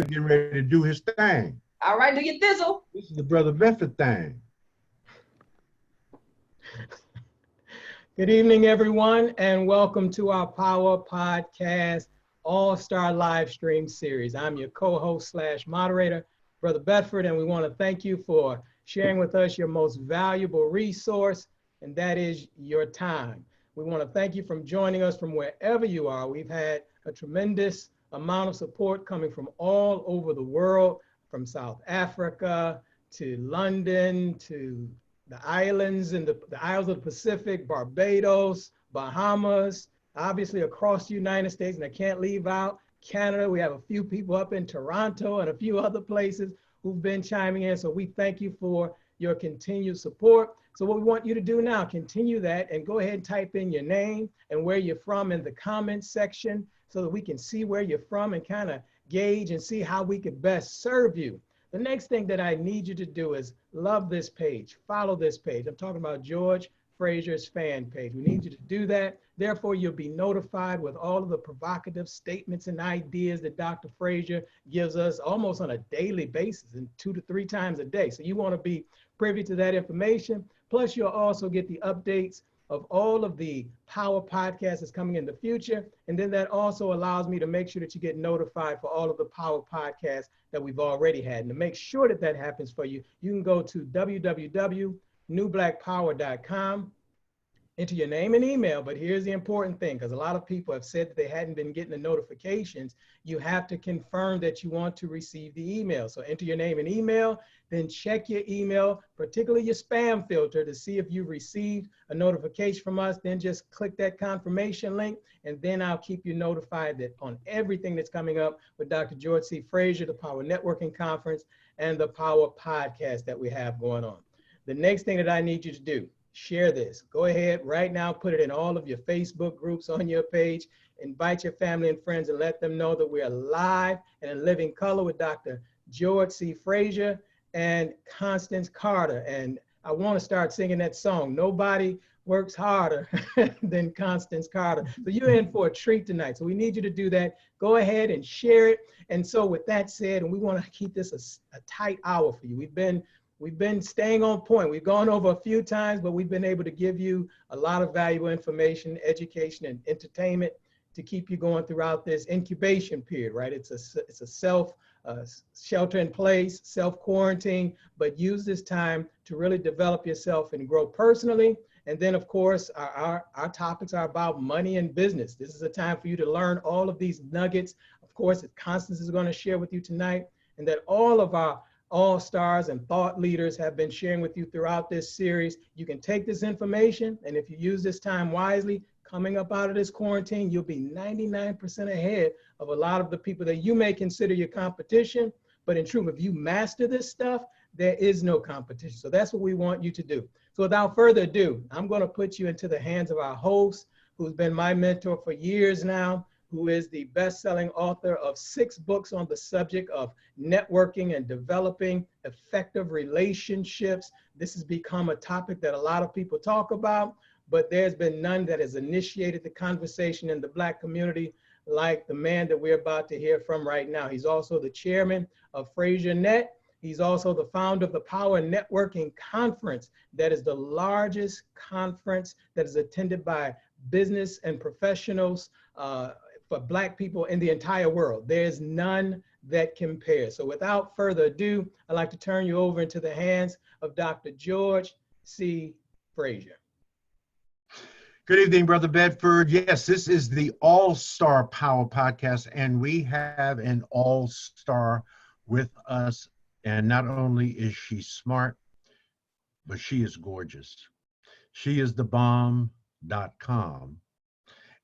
getting ready to do his thing. All right, do your thizzle. This is the Brother Bedford thing. Good evening, everyone, and welcome to our Power Podcast All-Star Live Stream Series. I'm your co-host / moderator, Brother Bedford, and we want to thank you for sharing with us your most valuable resource, and that is your time. We want to thank you for joining us from wherever you are. We've had a tremendous amount of support coming from all over the world, from South Africa to London to the islands and the Isles of the Pacific, Barbados, Bahamas, obviously across the United States, and I can't leave out Canada. We have a few people up in Toronto and a few other places who've been chiming in. So we thank you for your continued support. So what we want you to do now, continue that and go ahead and type in your name and where you're from in the comments section so that we can see where you're from and kind of gauge and see how we could best serve you. The next thing that I need you to do is love this page, follow this page. I'm talking about George Fraser's fan page. We need you to do that. Therefore, you'll be notified with all of the provocative statements and ideas that Dr. Fraser gives us almost on a daily basis and 2 to 3 times a day. So you want to be privy to that information. Plus, you'll also get the updates of all of the Power Podcasts that's coming in the future. And then that also allows me to make sure that you get notified for all of the Power Podcasts that we've already had. And to make sure that that happens for you, you can go to www.newblackpower.com, enter your name and email. But here's the important thing, because a lot of people have said that they hadn't been getting the notifications. You have to confirm that you want to receive the email. So enter your name and email, then check your email, particularly your spam filter, to see if you received a notification from us. Then just click that confirmation link, and then I'll keep you notified that on everything that's coming up with Dr. George C. Fraser, the Power Networking Conference, and the Power Podcast that we have going on. The next thing that I need you to do, share this. Go ahead right now, put it in all of your Facebook groups on your page, invite your family and friends and let them know that we are live and in living color with Dr. George C. Fraser and Constance Carter. And I want to start singing that song, Nobody Works Harder Than Constance Carter. So you're in for a treat tonight. So we need you to do that. Go ahead and share it. And so with that said, and we want to keep this a tight hour for you. We've been staying on point. We've gone over a few times, but we've been able to give you a lot of valuable information, education, and entertainment to keep you going throughout this incubation period, right? It's a self shelter in place, self-quarantine, but use this time to really develop yourself and grow personally. And then, of course, our topics are about money and business. This is a time for you to learn all of these nuggets, of course, that Constance is going to share with you tonight, and that all of our all-stars and thought leaders have been sharing with you throughout this series. You can take this information, and if you use this time wisely, coming up out of this quarantine, you'll be 99% ahead of a lot of the people that you may consider your competition. But in truth, if you master this stuff, there is no competition. So that's what we want you to do. So without further ado, I'm going to put you into the hands of our host, who's been my mentor for years now, who is the best-selling author of 6 books on the subject of networking and developing effective relationships. This has become a topic that a lot of people talk about, but there's been none that has initiated the conversation in the Black community like the man that we're about to hear from right now. He's also the chairman of Fraser Net. He's also the founder of the Power Networking Conference, that is the largest conference that is attended by business and professionals for Black people in the entire world. There's none that compares. So without further ado, I'd like to turn you over into the hands of Dr. George C. Fraser. Good evening, Brother Bedford. Yes, this is the All-Star Power Podcast, and we have an all-star with us. And not only is she smart, but she is gorgeous. She is thebomb.com.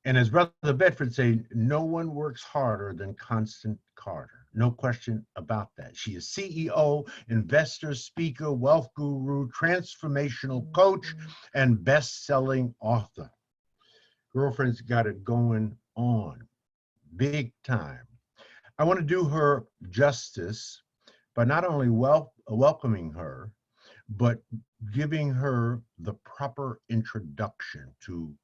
And as Brother Bedford said, no one works harder than Constance Carter. No question about that. She is CEO, investor, speaker, wealth guru, transformational coach, and best-selling author. Girlfriend's got it going on big time. I want to do her justice by not only welcoming her, but giving her the proper introduction to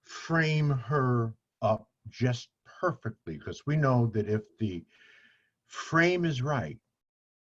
frame her up just perfectly, because we know that if the frame is right,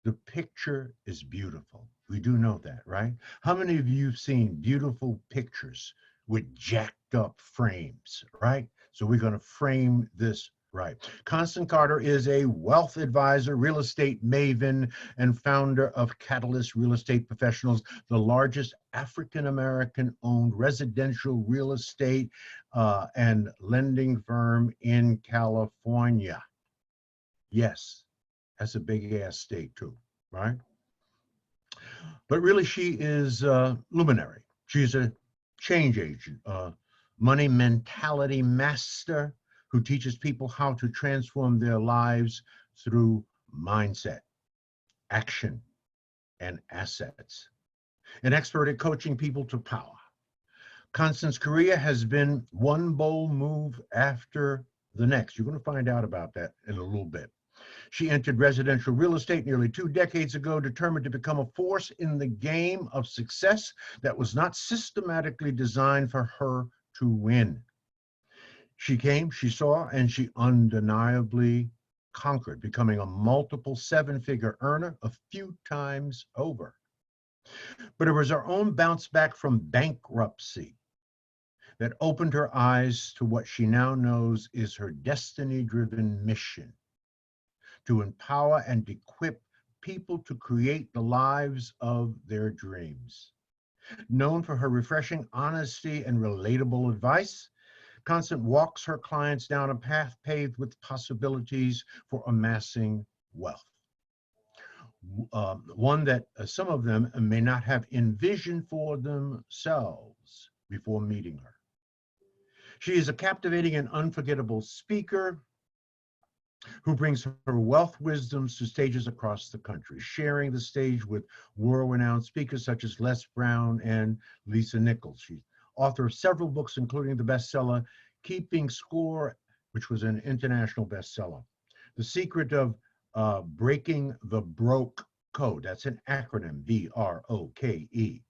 the picture is beautiful. We do know that, right? How many of you have seen beautiful pictures with jacked up frames, right? So we're going to frame this right. Constance Carter is a wealth advisor, real estate maven, and founder of Catalyst Real Estate Professionals, the largest African American owned residential real estate and lending firm in California. Yes, that's a big ass state too, right? But really, she is luminary. She's a change agent, a money mentality master who teaches people how to transform their lives through mindset, action, and assets. An expert at coaching people to power. Constance's career has been one bold move after the next. You're going to find out about that in a little bit. She entered residential real estate nearly 2 decades ago, determined to become a force in the game of success that was not systematically designed for her to win. She came, she saw, and she undeniably conquered, becoming a multiple 7-figure earner a few times over. But it was her own bounce back from bankruptcy that opened her eyes to what she now knows is her destiny-driven mission: to empower and equip people to create the lives of their dreams. Known for her refreshing honesty and relatable advice, Constance walks her clients down a path paved with possibilities for amassing wealth. One that some of them may not have envisioned for themselves before meeting her. She is a captivating and unforgettable speaker who brings her wealth wisdoms to stages across the country, sharing the stage with world-renowned speakers such as Les Brown and Lisa Nichols. She's author of several books, including the bestseller Keeping Score, which was an international bestseller. The Secret of Breaking the B.R.O.K.E. Code. That's an acronym, B-R-O-K-E.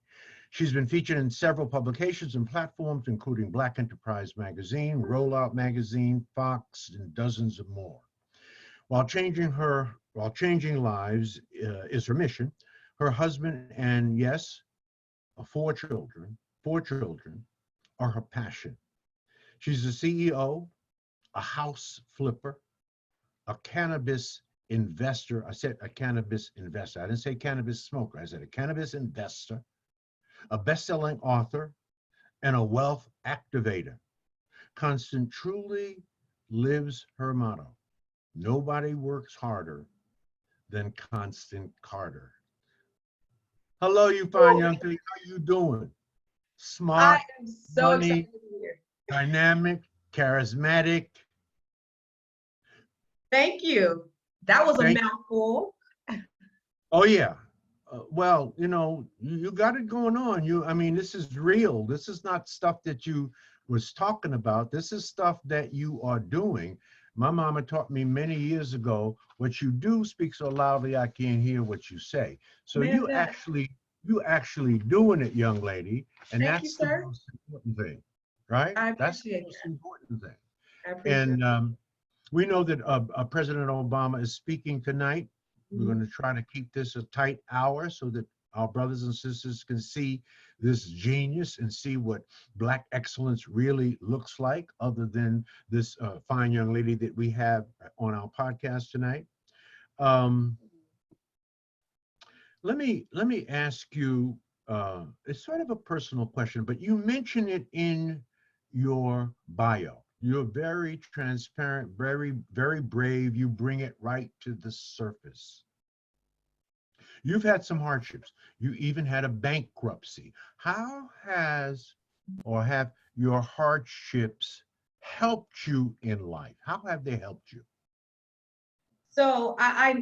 She's been featured in several publications and platforms, including Black Enterprise Magazine, Rollout Magazine, Fox, and dozens of more. While changing lives is her mission, her husband and, yes, 4 children are her passion. She's a CEO, a house flipper, a cannabis investor. I said a cannabis investor. I didn't say cannabis smoker. I said a cannabis investor, a best-selling author, and a wealth activator. Constance truly lives her motto: nobody works harder than Constance Carter. Hello, you fine young thing. How you doing? Smart, I am so funny, excited to be here. dynamic, charismatic. Thank you. That was a Thank mouthful. Oh yeah. Well, you got it going on. I mean, this is real. This is not stuff that you was talking about. This is stuff that you are doing. My mama taught me many years ago, what you do speaks so loudly I can't hear what you say. So Man, that. you actually doing it, young lady, and Thank you, that's the sir. most important thing, right? I That's the appreciate most that. important thing. I appreciate And we know that President Obama is speaking tonight. We're it. going to try to keep this a tight hour so that our brothers and sisters can see this genius and see what Black excellence really looks like, other than this fine young lady that we have on our podcast tonight. Um, let me ask you. It's sort of a personal question, but you mention it in your bio. You're very transparent, very brave. You bring it right to the surface. You've had some hardships. You even had a bankruptcy. How have your hardships helped you in life? How have they helped you? So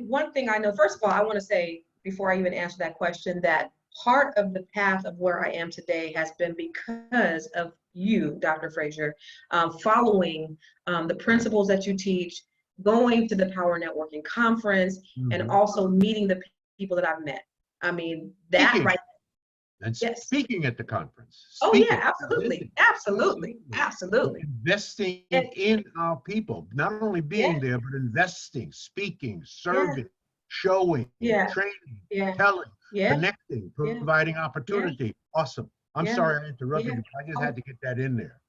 one thing I know, first of all, I want to say before I even answer that question, that part of the path of where I am today has been because of you, Dr. Fraser, following the principles that you teach, going to the Power Networking Conference, and Mhm. also meeting the people that I've met. I mean, that Speaking. right. and Yes. speaking at the conference. Oh Speaking, yeah, absolutely, absolutely, absolutely. investing And in our people, not only yeah, being there, but investing, speaking, yeah, serving, showing, yeah, training, yeah, telling, yeah, connecting, yeah, providing yeah, opportunity. Awesome. I'm yeah, sorry I interrupted yeah. you, but I just Oh, had to get that in there.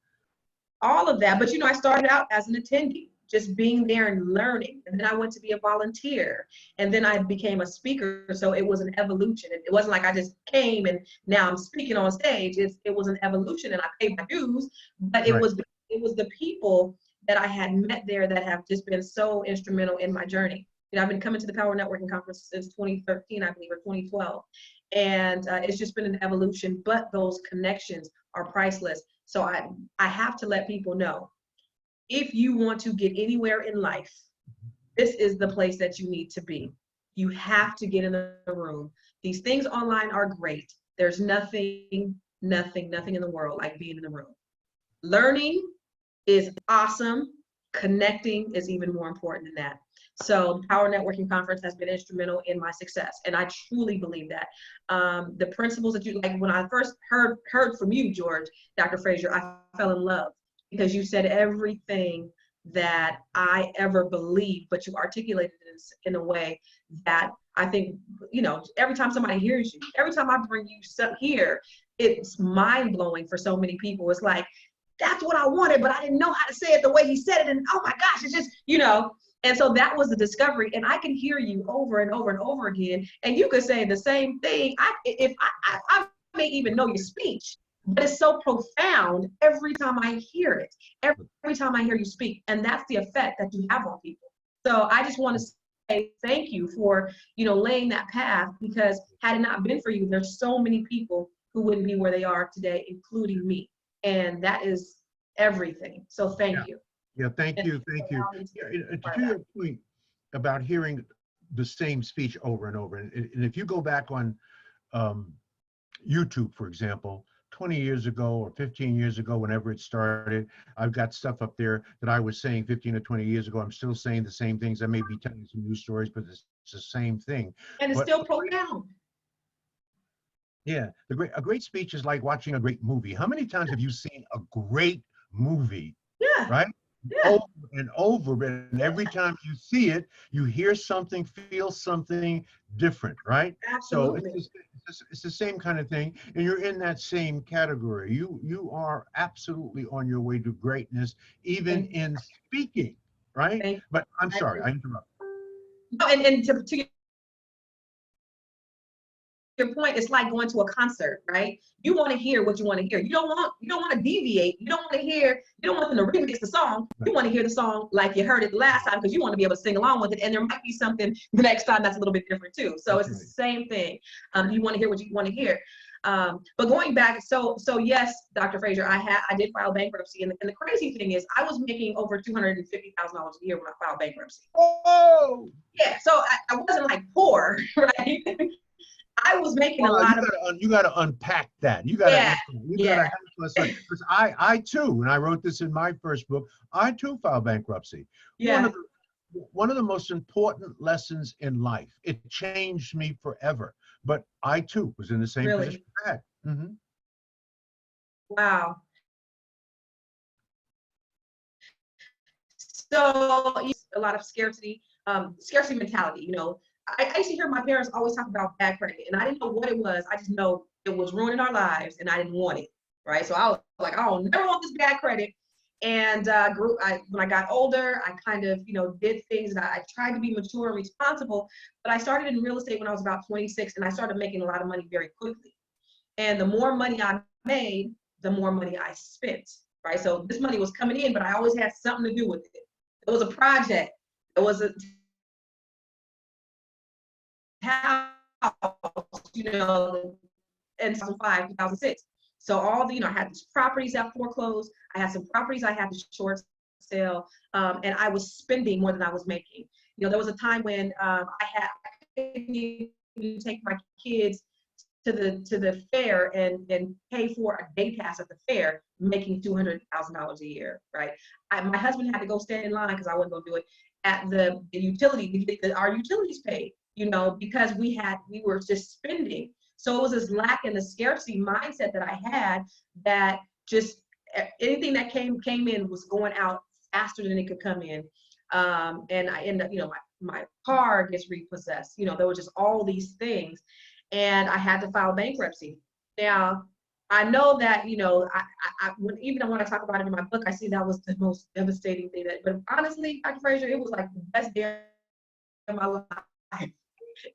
all of that. But I started out as an attendee, just being there and learning. And then I went to be a volunteer. And then I became a speaker. So it was an evolution. It wasn't like I just came and now I'm speaking on stage. It was an evolution and I paid my dues. But Right. it was the people that I had met there that have just been so instrumental in my journey. I've been coming to the Power Networking Conference since 2013, I believe, or 2012. And it's just been an evolution, but those connections are priceless. So I have to let people know, if you want to get anywhere in life, this is the place that you need to be. You have to get in the room. These things online are great. There's nothing in the world like being in the room. Learning is awesome. Connecting is even more important than that. So the Power Networking Conference has been instrumental in my success, and I truly believe that. The principles that you, like when I first heard from you, George, Dr. Fraser, I fell in love because you said everything that I ever believed, but you articulated it in a way that I think, every time somebody hears you, every time I bring you here, it's mind blowing for so many people. It's like, that's what I wanted, but I didn't know how to say it the way he said it. And oh my gosh, it's just, and so that was the discovery. And I can hear you over and over and over again. And you could say the same thing. I may even know your speech, but it's so profound every time I hear it, every time I hear you speak. And that's the effect that you have on people. So I just want to say thank you for, laying that path, because had it not been for you, there's so many people who wouldn't be where they are today, including me. And that is everything. So thank you. Yeah, thank you. To your point about hearing the same speech over and over, and if you go back on YouTube, for example, 20 years ago or 15 years ago, whenever it started, I've got stuff up there that I was saying 15 or 20 years ago. I'm still saying the same things. I may be telling some new stories, but it's the same thing. And it's still profound. Yeah, a great speech is like watching a great movie. How many times have you seen a great movie? Yeah. Right? Yeah. Over and over, and every time you see it, you hear something, feel something different, right? Absolutely. So it's the same kind of thing, and you're in that same category. You are absolutely on your way to greatness, even in speaking, right? But I'm sorry, I interrupted. No, and to your point, it's like going to a concert, right? You want to hear what you want to hear. You don't want to deviate. You don't want them to remix the song. You want to hear the song like you heard it the last time, because you want to be able to sing along with it. And there might be something the next time that's a little bit different too. So it's the same thing. You want to hear what you want to hear. But going back, so yes, Dr. Fraser, I did file bankruptcy, and the crazy thing is, I was making over $250,000 a year when I filed bankruptcy. Oh, yeah. So I wasn't like poor, right? I was making a lot of. You got to unpack that. You got to help us, because I too, when I wrote this in my first book, I too filed bankruptcy. Yeah. One of the most important lessons in life. It changed me forever. But I too was in the same position. Mm-hmm. Wow. So a lot of scarcity mentality. I used to hear my parents always talk about bad credit, and I didn't know what it was. I just know it was ruining our lives, and I didn't want it, right? So I was like, I don't never want this bad credit. And when I got older, I kind of, did things, and I tried to be mature and responsible. But I started in real estate when I was about 26, and I started making a lot of money very quickly. And the more money I made, the more money I spent, right? So this money was coming in, but I always had something to do with it. It was a project. It was a house, in 2005, 2006. So all the, I had these properties that foreclosed. I had some properties I had to short sale, and I was spending more than I was making. There was a time when I couldn't even take my kids to the fair and pay for a day pass at the fair, making $200,000 a year, right? My husband had to go stand in line, because I wasn't going to do it, at the utility to get our utilities paid, because we were just spending. So it was this lack and the scarcity mindset that I had, that just anything that came in was going out faster than it could come in. And I ended up, my car gets repossessed. There were just all these things, and I had to file bankruptcy. Now, I know that, even when I talk about it in my book, I see that was the most devastating thing. But honestly, Dr. Fraser, it was like the best day of my life. It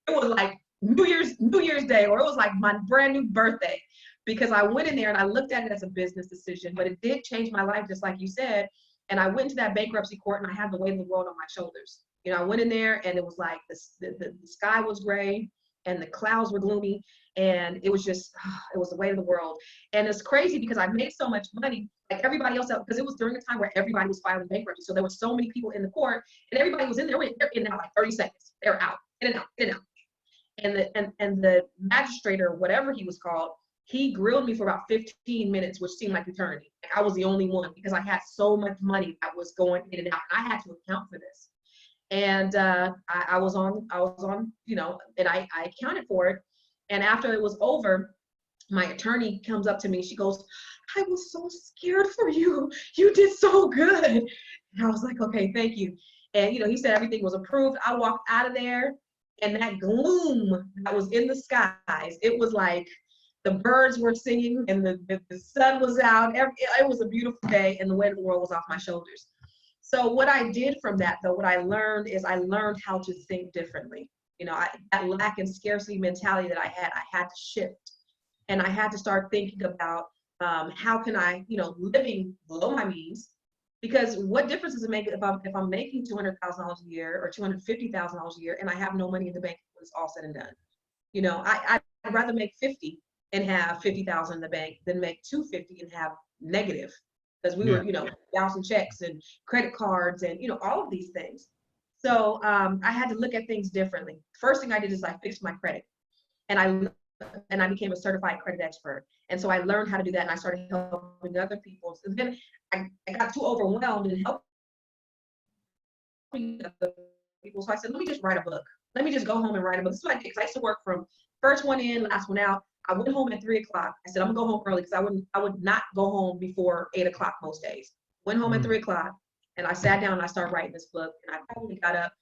was like New Year's Day, or it was like my brand new birthday, because I went in there and I looked at it as a business decision, but it did change my life, just like you said. And I went to that bankruptcy court and I had the weight of the world on my shoulders. I went in there and it was like the sky was gray and the clouds were gloomy, and it was just, it was the weight of the world. And it's crazy because I made so much money, like everybody else, because it was during a time where everybody was filing bankruptcy. So there were so many people in the court, and everybody was in there, they're in and out like 30 seconds. They're out, in and out, in and out. And the magistrate, or whatever he was called, he grilled me for about 15 minutes, which seemed like eternity. Like I was the only one, because I had so much money that was going in and out, and I had to account for this. And I was on, and I accounted for it. And after it was over, my attorney comes up to me. She goes, "I was so scared for you. You did so good." And I was like, "Okay, thank you." And, he said everything was approved. I walked out of there, and that gloom that was in the skies, it was like the birds were singing and the sun was out. It was a beautiful day, and the weight of the world was off my shoulders. So what I did from that, though, what I learned is I learned how to think differently. That lack and scarcity mentality that I had to shift. And I had to start thinking about how can I, living below my means, because what difference does it make if I'm making $200,000 a year or $250,000 a year and I have no money in the bank when it's all said and done? I'd rather make 50 and have 50,000 in the bank than make 250 and have negative. Because we were, bouncing checks and credit cards and, all of these things. So I had to look at things differently. First thing I did is I fixed my credit, and I became a certified credit expert. And so I learned how to do that, and I started helping other people. So then I got too overwhelmed in helping other people. So I said, let me just write a book. Let me just go home and write a book. This is what I did, because I used to work from first one in, last one out. I went home at 3 o'clock. I said, I'm gonna go home early, because I would not go home before 8 o'clock most days. Went home at 3 o'clock, and I sat down and I started writing this book. And I probably got up,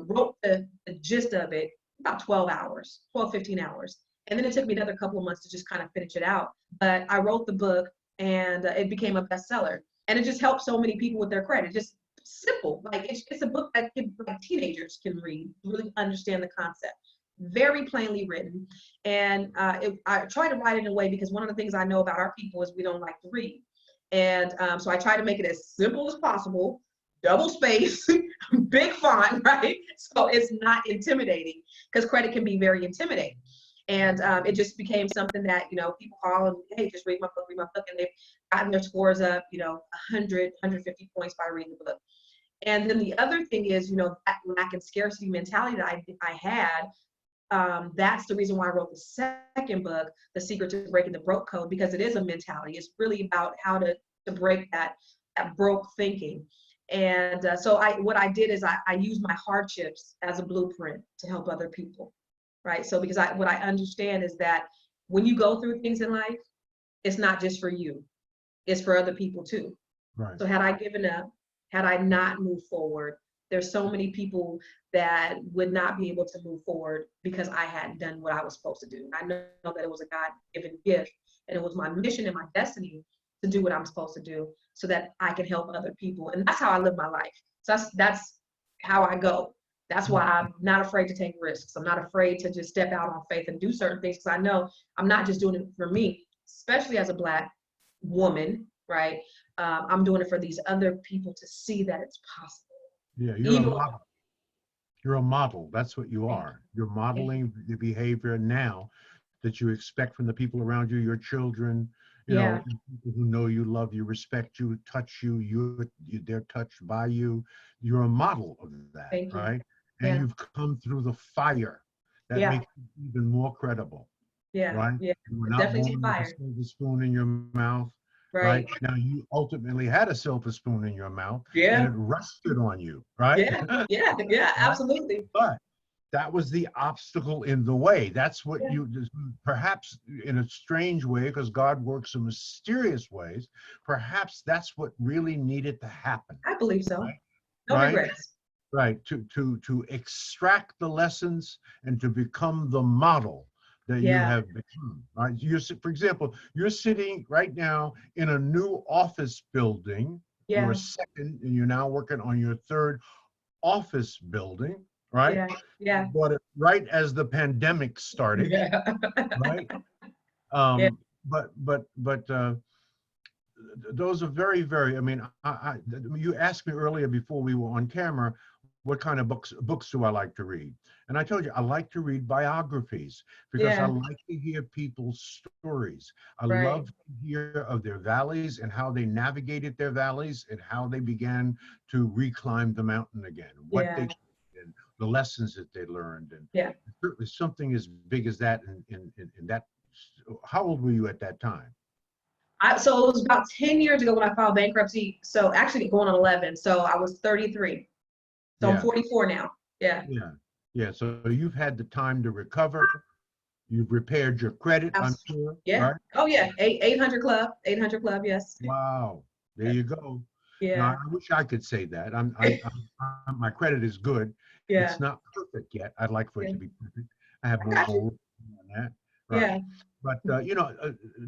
wrote the gist of it about 12 hours, 12, 15 hours. And then it took me another couple of months to just kind of finish it out. But I wrote the book, and it became a bestseller. And it just helped so many people with their credit. Just simple. Like it's a book that teenagers can read, really understand the concept. Very plainly written. And I try to write it in a way, because one of the things I know about our people is we don't like to read. And so I try to make it as simple as possible, double space, big font, right? So it's not intimidating, because credit can be very intimidating. And it just became something that, people call and, hey, just read my book. And they've gotten their scores up, 100, 150 points by reading the book. And then the other thing is, that lack and scarcity mentality that I had. That's the reason why I wrote the second book, The Secret to Breaking the B.R.O.K.E Code, because it is a mentality. It's really about how to break that broke thinking. And so what I did is I used my hardships as a blueprint to help other people, right? So because what I understand is that when you go through things in life, it's not just for you, it's for other people too. Right. So had I given up, had I not moved forward, there's so many people that would not be able to move forward because I hadn't done what I was supposed to do. I know that it was a God-given gift, and it was my mission and my destiny to do what I'm supposed to do so that I can help other people. And that's how I live my life. So that's how I go. That's why I'm not afraid to take risks. I'm not afraid to just step out on faith and do certain things, because I know I'm not just doing it for me, especially as a Black woman, right? I'm doing it for these other people to see that it's possible. Yeah, you're a model. You're a model. That's what you are. You're modeling the behavior now that you expect from the people around you, your children, know, people who know you, love you, respect you, touch you, they're touched by you. You're a model of that, right? And you've come through the fire that makes you even more credible. Right? Yeah. You were not born with a silver spoon in your mouth. Right. Now you ultimately had a silver spoon in your mouth, and it rested on you, right? Yeah, absolutely. But that was the obstacle in the way. That's what Yeah. you, perhaps in a strange way, because God works in mysterious ways, perhaps that's what really needed to happen. I believe so. Right? No Right? regrets. Right. To extract the lessons and to become the model that you Yeah. have become. Right. For example, you're sitting right now in a new office building. Your Yeah. second, and you're now working on your third office building, right? Yeah. Yeah. Bought it right as the pandemic started, Yeah. right? Yeah. But those are very, very. I mean, you asked me earlier before we were on camera, what kind of books do I like to read? And I told you I like to read biographies because I Yeah. like to hear people's stories. I Right. love to hear of their valleys and how they navigated their valleys and how they began to reclimb the mountain again, what they Yeah. did, and the lessons that they learned, and Yeah. certainly something as big as that. In that, how old were you at that time? So it was about 10 years ago when I filed bankruptcy. So actually going on 11. So I was 33. So I'm Yeah. 44 now. Yeah. Yeah, yeah. So you've had the time to recover. You've repaired your credit, I'm sure, Yeah. right? Oh yeah. 800 Club. 800 Club. Yes. Wow. There you go. Now, Yeah. I wish I could say that. My credit is good. Yeah. It's not perfect yet. I'd like for it Yeah. to be perfect. I have I more got you. work on that. Right. Yeah. But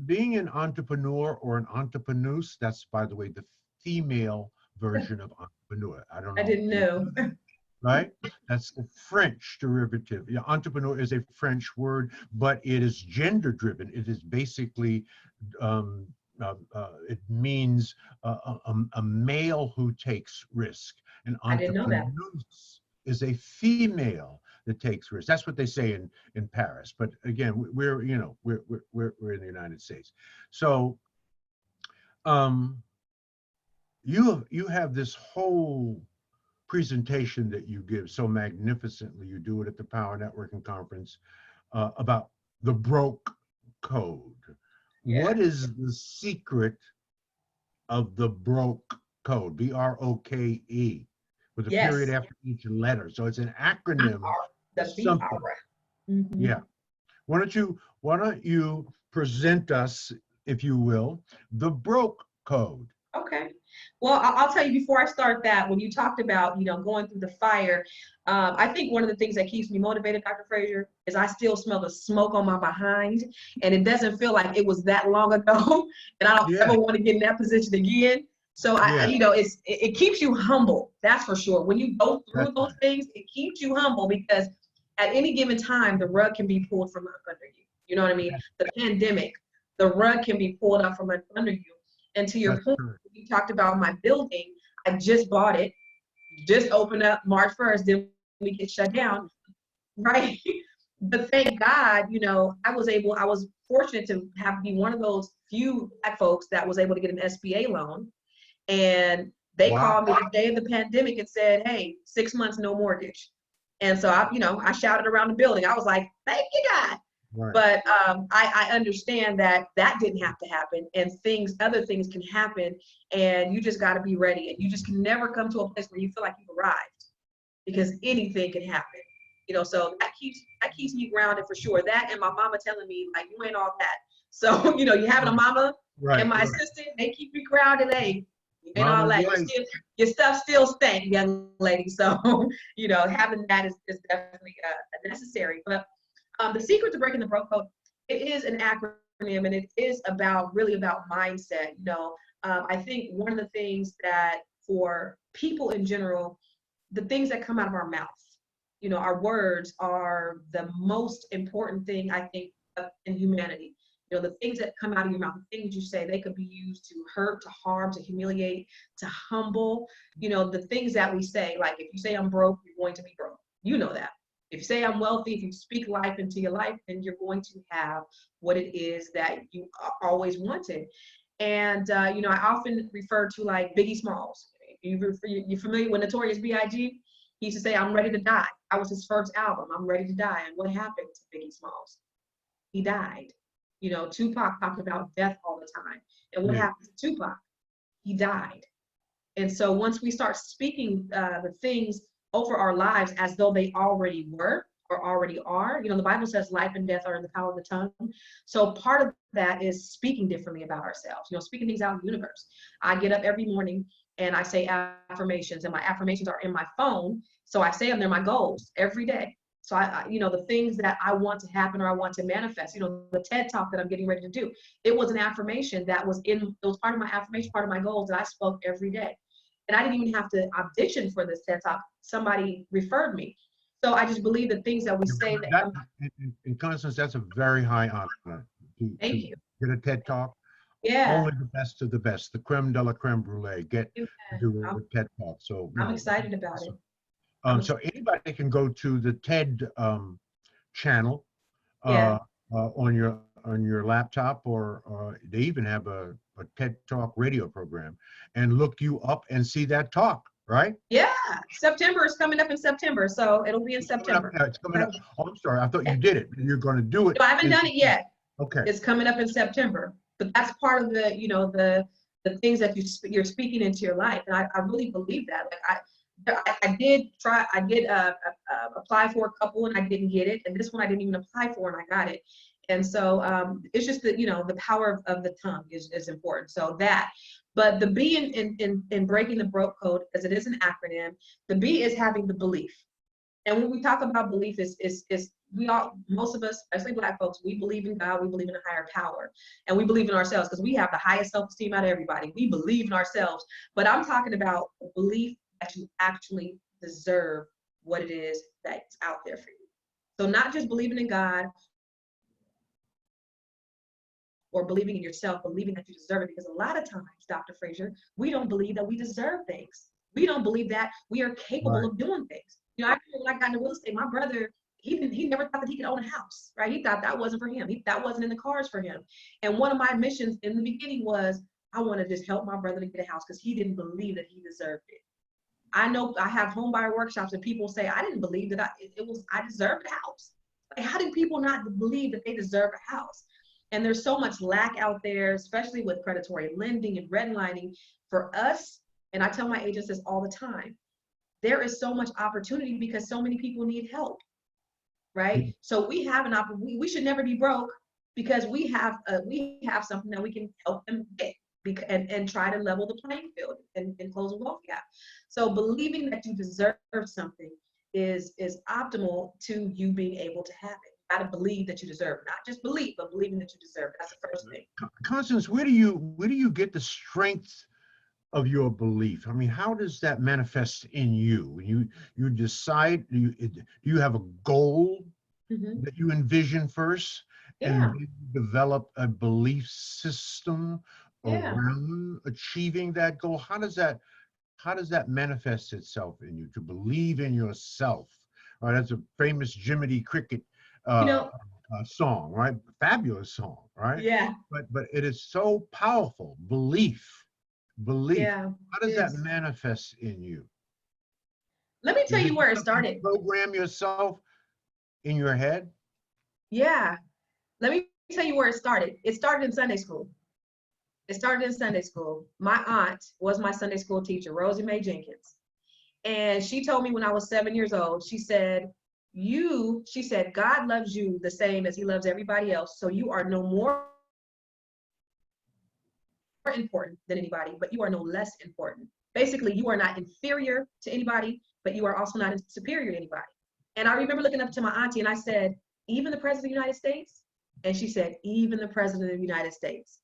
being an entrepreneur or an entrepreneuse, that's, by the way, the female version of entrepreneur. I don't I know didn't if you know. right? That's the French derivative. Yeah, entrepreneur is a French word, but it is gender driven. It is basically, it means a male who takes risk. An I didn't know that. entrepreneur is a female that takes risk. That's what they say in Paris. But again, we're in the United States. So you have this whole presentation that you give so magnificently. You do it at the Power Networking Conference about the broke code. Yeah. What is the secret of the broke code? B-R-O-K-E, with a period Yes. after each letter. So it's an acronym for The B.R. something. Mm-hmm. Yeah. Why don't you present us, if you will, the broke code? Okay. Well, I'll tell you before I start that, when you talked about, going through the fire, I think one of the things that keeps me motivated, Dr. Fraser, is I still smell the smoke on my behind, and it doesn't feel like it was that long ago, and I don't Yeah. ever want to get in that position again. So Yeah. it keeps you humble. That's for sure. When you go through That's those right. things, it keeps you humble because at any given time, the rug can be pulled from under you. You know what I mean? The pandemic, the rug can be pulled out from under you. And to your That's point, true. you talked about my building. I just bought it, just opened up March 1st, then we get shut down, right? But thank God, I was fortunate to be one of those few Black folks that was able to get an SBA loan. And they Wow. called me the day of the pandemic and said, hey, 6 months, no mortgage. And so I shouted around the building. I was like, thank you, God. Right. But I understand that didn't have to happen, and other things can happen, and you just got to be ready. And you just can never come to a place where you feel like you've arrived, because anything can happen. So that keeps me grounded for sure. That and my mama telling me like you ain't all that. So you having a mama and my assistant, they keep me grounded. Hey, you ain't all Mama's that. right. Your stuff still stank, young lady. So having that is definitely necessary. But the secret to breaking the B.R.O.K.E code, it is an acronym, and it is really about mindset. I think one of the things that for people in general, the things that come out of our mouth, our words are the most important thing, I think, in humanity. The things that come out of your mouth, the things you say, they could be used to hurt, to harm, to humiliate, to humble. The things that we say, like if you say I'm broke, you're going to be broke. You know that. If you say I'm wealthy, if you speak life into your life, then you're going to have what it is that you always wanted. And, I often refer to like Biggie Smalls. You're familiar with Notorious B.I.G.? He used to say, I'm ready to die. That was his first album, I'm Ready to Die. And what happened to Biggie Smalls? He died. Tupac talked about death all the time. And what happened to Tupac? He died. And so once we start speaking the things over our lives as though they already were, or already are. You know, the Bible says life and death are in the power of the tongue. So part of that is speaking differently about ourselves, you know, speaking things out in the universe. I get up every morning and I say affirmations, and my affirmations are in my phone. So I say them, they're my goals every day. So you know, the things that I want to happen or I want to manifest, you know, the TED talk that I'm getting ready to do, it was an affirmation that was it was part of my affirmation, part of my goals that I spoke every day. And I didn't even have to audition for this TED talk. Somebody referred me. So I just believe the things that we say that That, in Constance, that's a very high honor thank to you. get a TED talk. Yeah. Only the best of the best, the creme de la creme brulee, get to do I'm, a TED talk. So I'm no. excited about it. So anybody can go to the TED channel Yeah. on your laptop, or they even have a TED Talk radio program, and look you up and see that talk. Right? Yeah. September is coming up in September, so it'll be in It's coming up. September. It's coming up. Oh, I'm sorry. I thought you did it. You're going to do it. No, I haven't done it yet. Okay. It's coming up in September, but that's part of the, you know, the things that you're speaking into your life, and I really believe that. Like I did apply for a couple and I didn't get it, and this one I didn't even apply for and I got it. And so it's just that, you know, the power of the tongue is important. So that, but the B in breaking the B.R.O.K.E code, as it is an acronym, the B is having the belief. And when we talk about belief, is we all, most of us, especially Black folks, we believe in God, we believe in a higher power, and we believe in ourselves because we have the highest self-esteem out of everybody. We believe in ourselves, but I'm talking about a belief that you actually deserve what it is that's out there for you. So not just believing in God or believing in yourself, believing that you deserve it, because a lot of times, Dr. Fraser, we don't believe that we deserve things. We don't believe that we are capable of doing things. You know, I remember when I got into real estate, my brother, he never thought that he could own a house, right? He thought that wasn't for him. That wasn't in the cards for him. And one of my missions in the beginning was, I want to just help my brother to get a house because he didn't believe that he deserved it. I know I have home buyer workshops and people say, I didn't believe that I deserved a house. Like, how do people not believe that they deserve a house? And there's so much lack out there, especially with predatory lending and redlining for us. And I tell my agents this all the time. There is so much opportunity because so many people need help, right? So we have an opportunity. We should never be broke because we have something that we can help them get and try to level the playing field and close a wealth gap. So believing that you deserve something is optimal to you being able to have it. You got to believe that you deserve it, not just believe, but believing that you deserve it. That's the first thing. Constance, where do you get the strength of your belief? I mean, how does that manifest in you? You decide, do you have a goal that you envision first, and Yeah. then you develop a belief system Yeah. around achieving that goal? How does that manifest itself in you to believe in yourself? Right, that's a famous Jiminy Cricket You know, song, right? Fabulous song, right? yeah. But it is so powerful. Belief. Yeah. How does that manifest in you? Let me tell Is it you where it something you started. program yourself in your head? Yeah. Let me tell you where it started. It started in Sunday school. It started in Sunday school. My aunt was my Sunday school teacher, Rosie Mae Jenkins. And she told me when I was 7 years old, she said, God loves you the same as he loves everybody else. So you are no more important than anybody, but you are no less important. Basically, you are not inferior to anybody, but you are also not superior to anybody. And I remember looking up to my auntie and I said, even the president of the United States? And she said, even the president of the United States.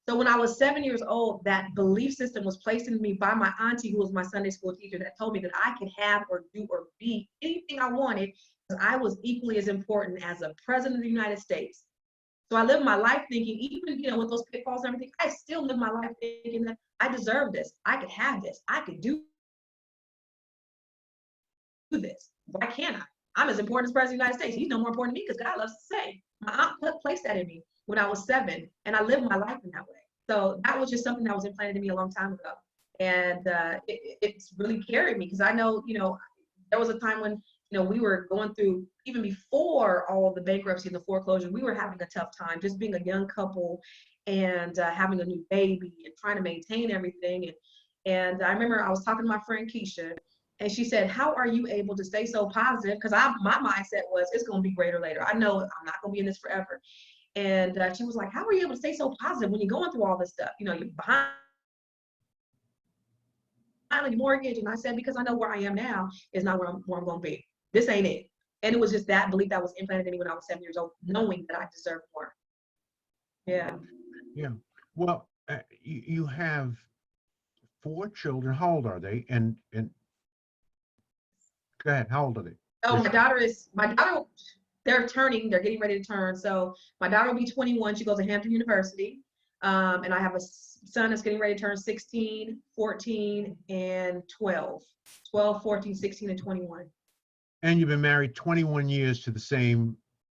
So when I was 7 years old, that belief system was placed in me by my auntie, who was my Sunday school teacher, that told me that I could have or do or be anything I wanted because I was equally as important as a president of the United States. So I lived my life thinking, even, you know, with those pitfalls and everything, I still live my life thinking that I deserve this. I could have this. I could do this. Why can't I? I'm as important as President of the United States. He's no more important to me because God loves to say. My aunt placed that in me when I was 7, and I lived my life in that way. So that was just something that was implanted in me a long time ago. And it's really carried me because I know, you know, there was a time when, you know, we were going through, even before all of the bankruptcy and the foreclosure, we were having a tough time just being a young couple and having a new baby and trying to maintain everything. And I remember I was talking to my friend Keisha, And she said, how are you able to stay so positive? Because my mindset was, it's going to be greater later. I know I'm not going to be in this forever. And she was like, how are you able to stay so positive when you're going through all this stuff? You know, you're behind on your mortgage. And I said, because I know where I am now is not where I'm going to be. This ain't it. And it was just that belief that was implanted in me when I was 7 years old, knowing that I deserved more. Yeah. Yeah. Well, you have 4 children. How old are they? And go ahead. How old are they? Oh, my daughter, they're getting ready to turn. So my daughter will be 21. She goes to Hampton University. And I have a son that's getting ready to turn 16, 14, and 12. 12, 14, 16, and 21. And you've been married 21 years to the same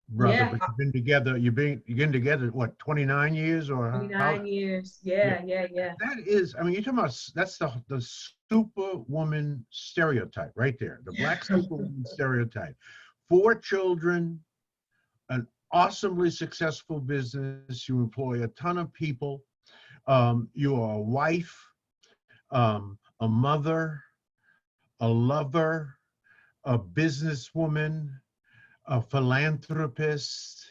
brother, Yeah. but you've been together, you've been together, what, 29 years or 29 years. Yeah. That is, I mean, you're talking about, that's the superwoman stereotype right there, the Black superwoman stereotype. 4 children, an awesomely successful business, you employ a ton of people, you are a wife, a mother, a lover, a businesswoman, a philanthropist.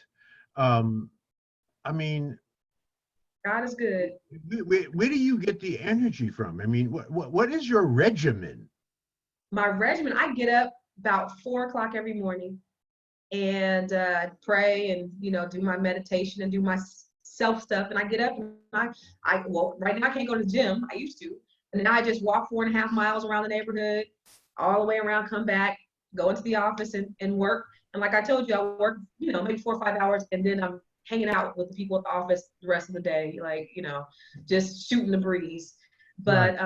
I mean, God is good. where do you get the energy from? I mean, what is your regimen? My regimen, I get up about 4 o'clock every morning and pray and, you know, do my meditation and do my self stuff. And I get up and well, right now I can't go to the gym. I used to. And then I just walk 4.5 miles around the neighborhood, all the way around, come back, go into the office and work. And like I told you, I work, you know, maybe 4 or 5 hours, and then I'm hanging out with the people at the office the rest of the day, like, you know, just shooting the breeze. But,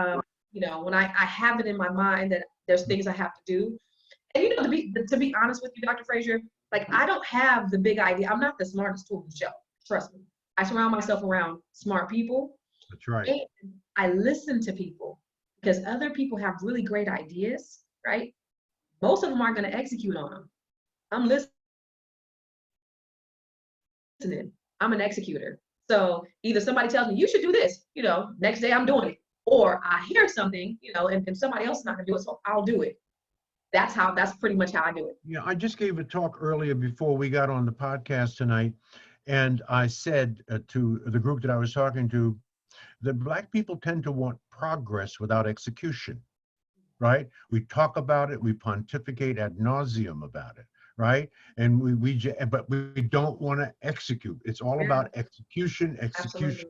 you know, when I have it in my mind that there's things I have to do. And, you know, to be honest with you, Dr. Fraser, like, I don't have the big idea. I'm not the smartest tool in the show. Trust me. I surround myself around smart people. That's right. And I listen to people because other people have really great ideas, right? Most of them aren't going to execute on them. I'm listening. I'm an executor. So either somebody tells me you should do this, you know, next day I'm doing it, or I hear something, you know, and somebody else is not going to do it, so I'll do it. That's pretty much how I do it. Yeah, I just gave a talk earlier before we got on the podcast tonight, and I said to the group that I was talking to, that Black people tend to want progress without execution, right? We talk about it, we pontificate ad nauseum about it, right? And but we don't want to execute. It's all about execution. Absolutely.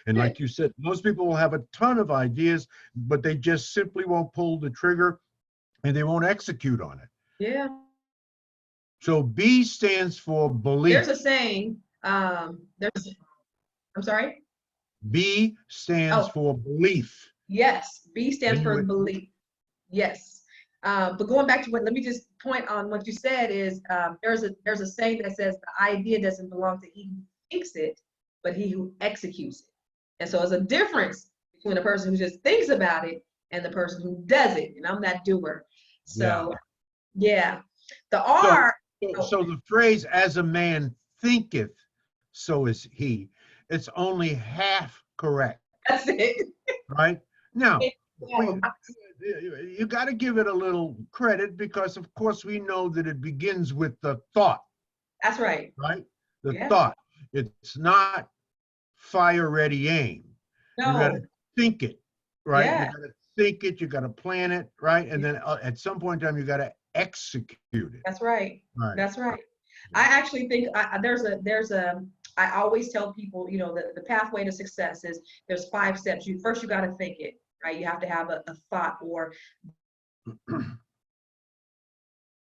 And like you said, most people will have a ton of ideas, but they just simply won't pull the trigger and they won't execute on it. Yeah. So B stands for belief. There's a saying, I'm sorry? B stands for belief. Yes, B stands for belief. Yes. But going back to let me just point on what you said is there's a saying that says the idea doesn't belong to he who thinks it, but he who executes it. And so there's a difference between the person who just thinks about it and the person who does it. And I'm that doer. So yeah. The R. So the phrase "as a man thinketh, so is he," it's only half correct. That's it. Right? Now, you got to give it a little credit because, of course, we know that it begins with the thought. That's right. Right? The thought. It's not fire, ready, aim. No. You got to think it, right? Yeah. You got to think it. You got to plan it, right? And then at some point in time, you got to execute it. That's right. That's right. I actually think I always tell people, you know, the pathway to success is there's 5 steps. First, you got to think it, right? You have to have a thought or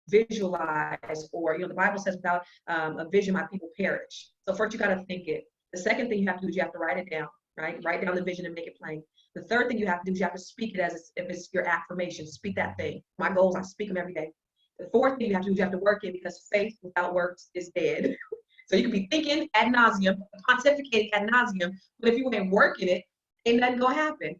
visualize, or, you know, the Bible says without a vision, my people perish. So first, you got to think it. The second thing you have to do is you have to write it down, right? Write down the vision and make it plain. The third thing you have to do is you have to speak it as if it's your affirmation. Speak that thing. My goals, I speak them every day. The fourth thing you have to do is you have to work it, because faith without works is dead. So you can be thinking ad nauseum, pontificating ad nauseum, but if you ain't working it, ain't nothing gonna happen.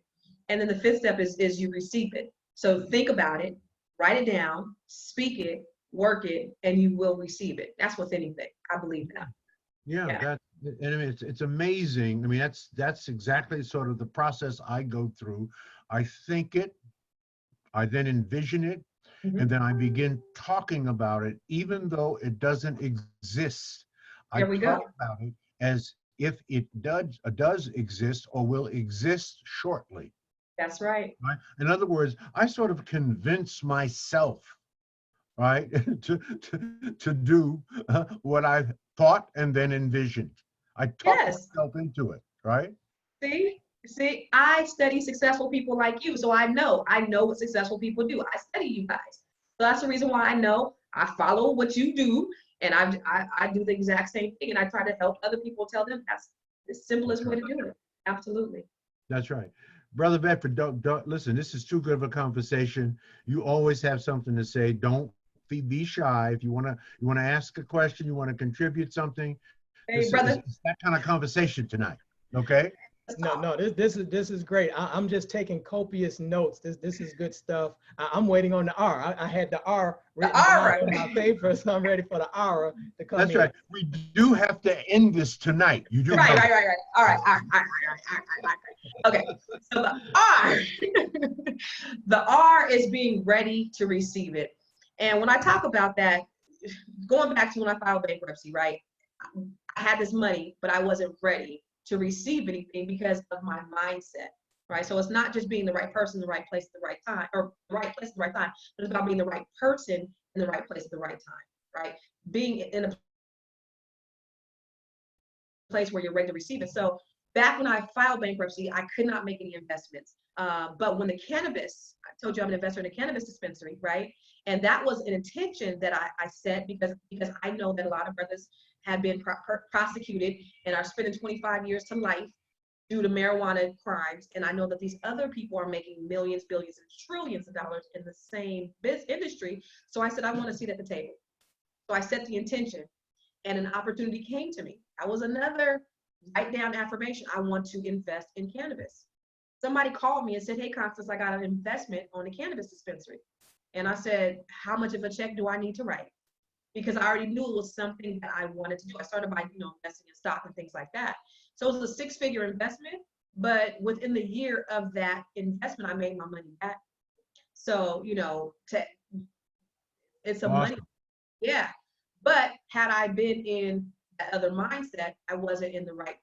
And then the fifth step is you receive it. So think about it, write it down, speak it, work it, and you will receive it. That's with anything. I believe that. Yeah. And I mean, it's amazing. I mean, that's exactly sort of the process I go through. I think it, I then envision it, and then I begin talking about it, even though it doesn't exist. I There we talk go. about it as if it does exist or will exist shortly. That's right. Right? In other words, I sort of convince myself, right, to do what I thought and then envisioned. I talk Yes. myself into it, right? See, I study successful people like you, so I know what successful people do. I study you guys. So that's the reason why I know I follow what you do, and I do the exact same thing, and I try to help other people tell them that's the simplest way to do it. Absolutely. That's right. Brother Bedford, don't listen. This is too good of a conversation. You always have something to say. Don't be shy. If you wanna ask a question, you want to contribute something. Hey, This is brother. it's that kind of conversation tonight. Okay? No, this is great. I'm just taking copious notes. This is good stuff. I'm waiting on the R. I had the R The written down aura. on my paper, so I'm ready for the R to come That's in. right. We do have to end this tonight. You do know Right. that. All right. Okay. So the R, the R is being ready to receive it. And when I talk about that, going back to when I filed bankruptcy, right? I had this money, but I wasn't ready to receive anything because of my mindset, right? So it's not just being the right person, the right place at the right time, or the right place at the right time, but it's about being the right person in the right place at the right time, right? Being in a place where you're ready to receive it. So back when I filed bankruptcy, I could not make any investments. But when the cannabis, I told you I'm an investor in a cannabis dispensary, right? And that was an intention that I set because I know that a lot of brothers have been prosecuted and are spending 25 years to life due to marijuana crimes. And I know that these other people are making millions, billions, and trillions of dollars in the same industry. So I said, I want to sit at the table. So I set the intention and an opportunity came to me. That was another write down affirmation. I want to invest in cannabis. Somebody called me and said, hey, Constance, I got an investment on a cannabis dispensary. And I said, how much of a check do I need to write? Because I already knew it was something that I wanted to do. I started by, investing in stock and things like that. So it was a 6-figure investment, but within the year of that investment, I made my money back. So, it's a money, Awesome. yeah. But had I been in that other mindset, I wasn't the right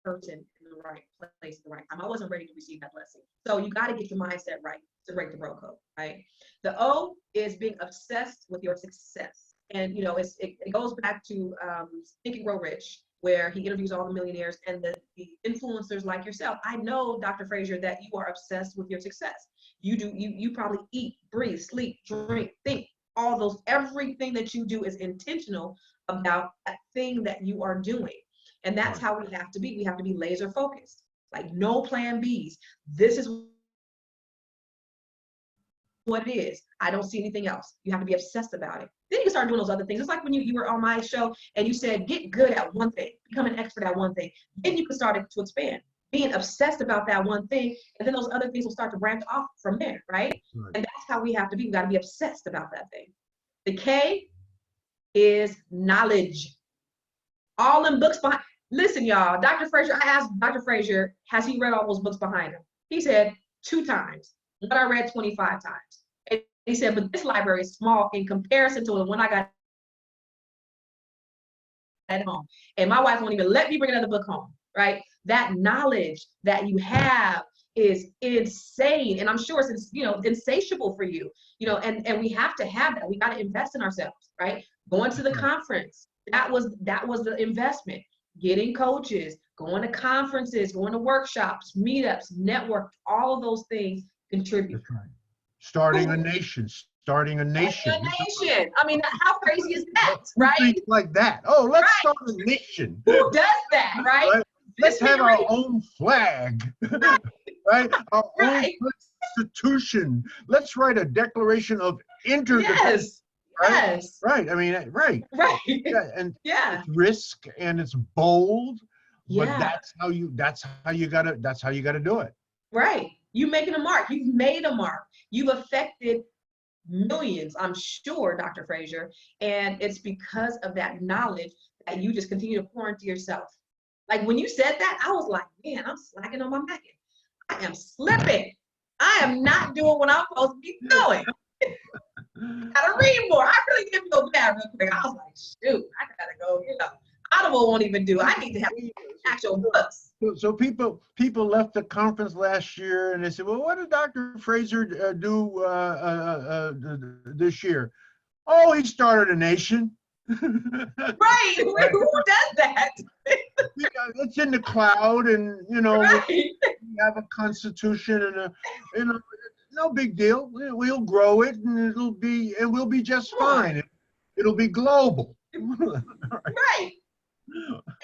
person in the right place at the right time. I wasn't ready to receive that blessing. So you got to get your mindset right to break the B.R.O.K.E, right? The O is being obsessed with your success. And, it goes back to Think and Grow Rich, where he interviews all the millionaires and the influencers like yourself. I know, Dr. Fraser, that you are obsessed with your success. You probably eat, breathe, sleep, drink, think, all those, everything that you do is intentional about that thing that you are doing. And that's how we have to be. We have to be laser focused, like no plan Bs. This is what it is. I don't see anything else. You have to be obsessed about it. Then you can start doing those other things. It's like when you were on my show and you said, get good at one thing, become an expert at one thing. Then you can start to expand, being obsessed about that one thing. And then those other things will start to branch off from there, right? And that's how we have to be. We got to be obsessed about that thing. The K is knowledge. All them books behind. Listen, y'all, Dr. Fraser, I asked Dr. Fraser, has he read all those books behind him? He said 2 times. What I read 25 times. And he said, but this library is small in comparison to the one I got at home. And my wife won't even let me bring another book home, right? That knowledge that you have is insane. And I'm sure it's, insatiable for you, and we have to have that. We got to invest in ourselves, right? Going to the conference, that was the investment. Getting coaches, going to conferences, going to workshops, meetups, network, all of those things contribute. That's right. Starting a nation. I mean, how crazy is that, right? Things like that. Oh, let's Right. start a nation. Who does that, right? Let's have our own flag, right? Our Right. own constitution. Let's write a Declaration of Interdependence. Yes. Yes. Right. I mean, right. Right. Yeah, and Yeah. it's risk and it's bold, but Yeah. that's how you gotta do it. Right. You making a mark. You've made a mark. You've affected millions, I'm sure, Dr. Fraser. And it's because of that knowledge that you just continue to pour into yourself. Like when you said that, I was like, man, I'm slacking on my macking. I am slipping. I am not doing what I'm supposed to be doing. Gotta read more. I really did feel bad real quick. I was like, shoot, I gotta go, Audible won't even do. I need to have actual books. So people left the conference last year and they said, well, what did Dr. Fraser do this year? Oh, he started a nation. Right. Who does that? It's in the cloud, and Right. we have a constitution and no big deal. We'll grow it, and we'll be just fine. It'll be global. Right.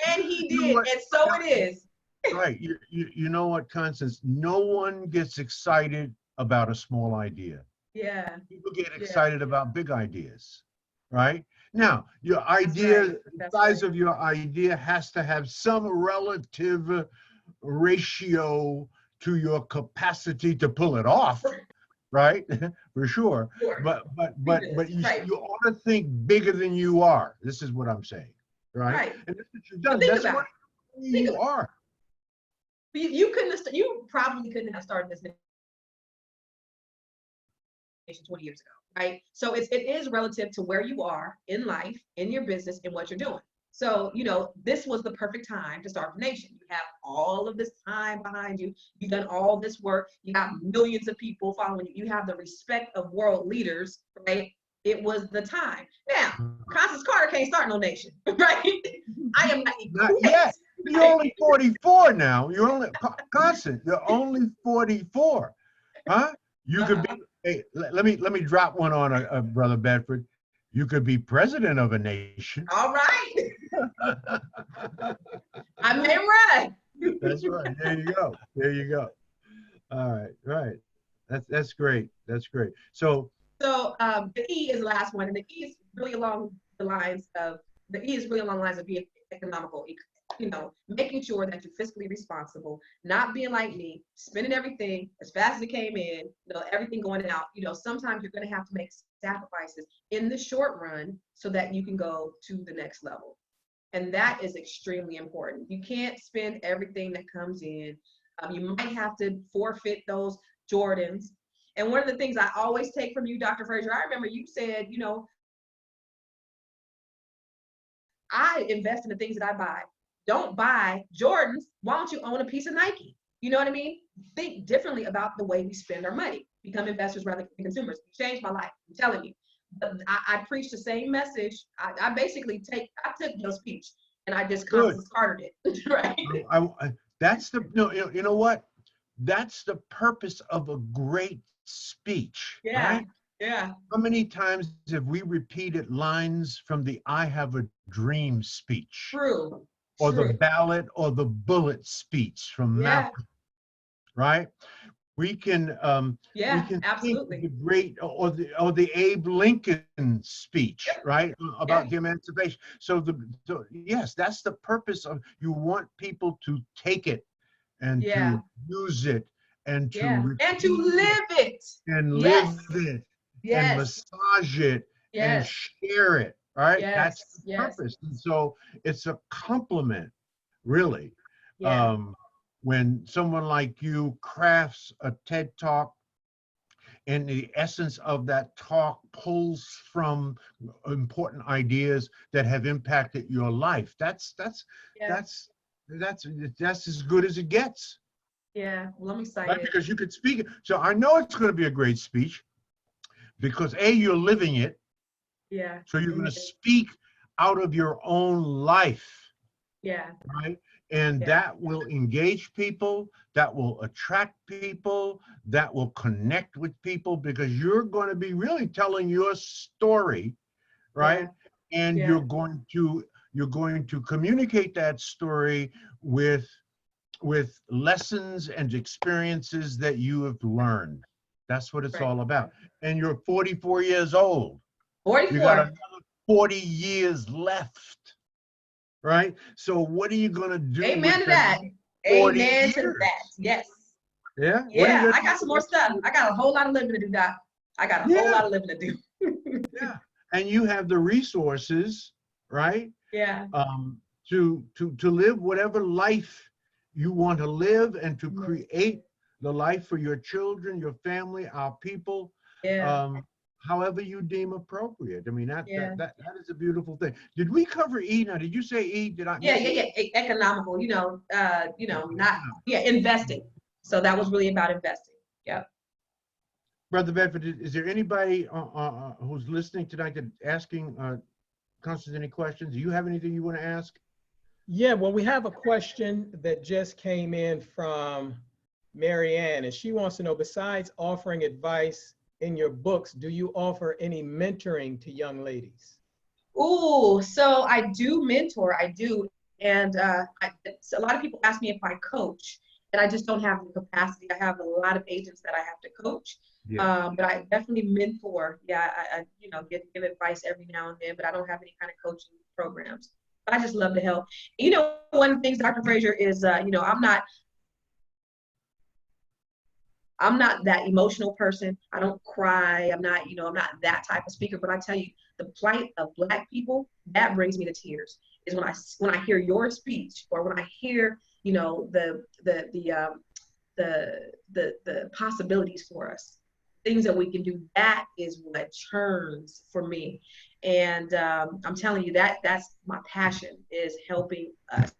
And he did, and so it is. Right. You know what, Constance? No one gets excited about a small idea. Yeah. People get excited about big ideas, right? Now, your idea, the size of your idea has to have some relative ratio to your capacity to pull it off, right? For sure. But you ought to think bigger than you are. This is what I'm saying, right? And that's what you've done. That's what you are. You probably couldn't have started this 20 years ago, right? So it is relative to where you are in life, in your business, and what you're doing. So, this was the perfect time to start the nation. You have all of this time behind you. You've done all this work. You have millions of people following you. You have the respect of world leaders, right? It was the time. Now, Constance Carter can't start no nation, right? I am not yet. You're only 44 now. You're only, Constance, you're only 44. Huh? You could be, hey, let me drop one on Brother Bedford. You could be president of a nation. All right. I may run. That's right. There you go. All right. That's great. So the E is the last one, and the E is really along the lines of being economical. Making sure that you're fiscally responsible, not being like me, spending everything as fast as it came in, everything going out. Sometimes you're going to have to make sacrifices in the short run so that you can go to the next level. And that is extremely important. You can't spend everything that comes in. You might have to forfeit those Jordans. And one of the things I always take from you, Dr. Fraser, I remember you said, I invest in the things that I buy. Don't buy Jordans. Why don't you own a piece of Nike? You know what I mean? Think differently about the way we spend our money. Become investors rather than consumers. You changed my life. I'm telling you. I preach the same message. I took your speech and I just Constance Cartered it. Right? That's you know what? That's the purpose of a great speech. Yeah. Right? Yeah. How many times have we repeated lines from the I Have a Dream speech? True. Or the ballot or the bullet speech from Malcolm, right? We can absolutely. think the great or the Abe Lincoln speech, right, about the emancipation. So yes, that's the purpose of, you want people to take it and to use it and to live it and live it and massage it and share it. Right? That's the purpose. And so it's a compliment, really. When someone like you crafts a TED Talk and the essence of that talk pulls from important ideas that have impacted your life, that's as good as it gets. Yeah, well, let me cite right? it. Because you could speak it. So I know it's going to be a great speech because you're living it. Yeah. So you're going to speak out of your own life. Yeah. Right. And that will engage people, that will attract people, that will connect with people, because you're going to be really telling your story, right? And you're going to communicate that story with lessons and experiences that you have learned. That's what it's all about. And you're 44 years old. 44. You got another 40 years left, right? So what are you going to do? Amen to that. Amen to that. Yes. Yeah? Yeah, I got some more stuff. I got a whole lot of living to do, Doc. I got a whole lot of living to do. Yeah. And you have the resources, right? Yeah. To live whatever life you want to live and to create the life for your children, your family, our people, Yeah. um, however you deem appropriate. I mean, Yeah. that is a beautiful thing. Did we cover E? Now, did you say E? Did I Yeah, miss yeah, E? yeah. Economical, not, Economic. yeah, investing. So that was really about investing. Yeah. Brother Bedford, is there anybody who's listening tonight that asking Constance any questions? Do you have anything you want to ask? Yeah, well, we have a question that just came in from Marianne, and she wants to know, besides offering advice in your books, do you offer any mentoring to young ladies? Ooh, so I do mentor, I do. And so a lot of people ask me if I coach, and I just don't have the capacity. I have a lot of agents that I have to coach. Yeah. But I definitely mentor. Yeah, I give advice every now and then, but I don't have any kind of coaching programs. But I just love to help. One of the things, Dr. Fraser, is I'm not that emotional person. I don't cry. I'm not that type of speaker. But I tell you, the plight of Black people, that brings me to tears. Is when I hear your speech, or when I hear, the possibilities for us, things that we can do. That is what churns for me. And I'm telling you, that's my passion, is helping us.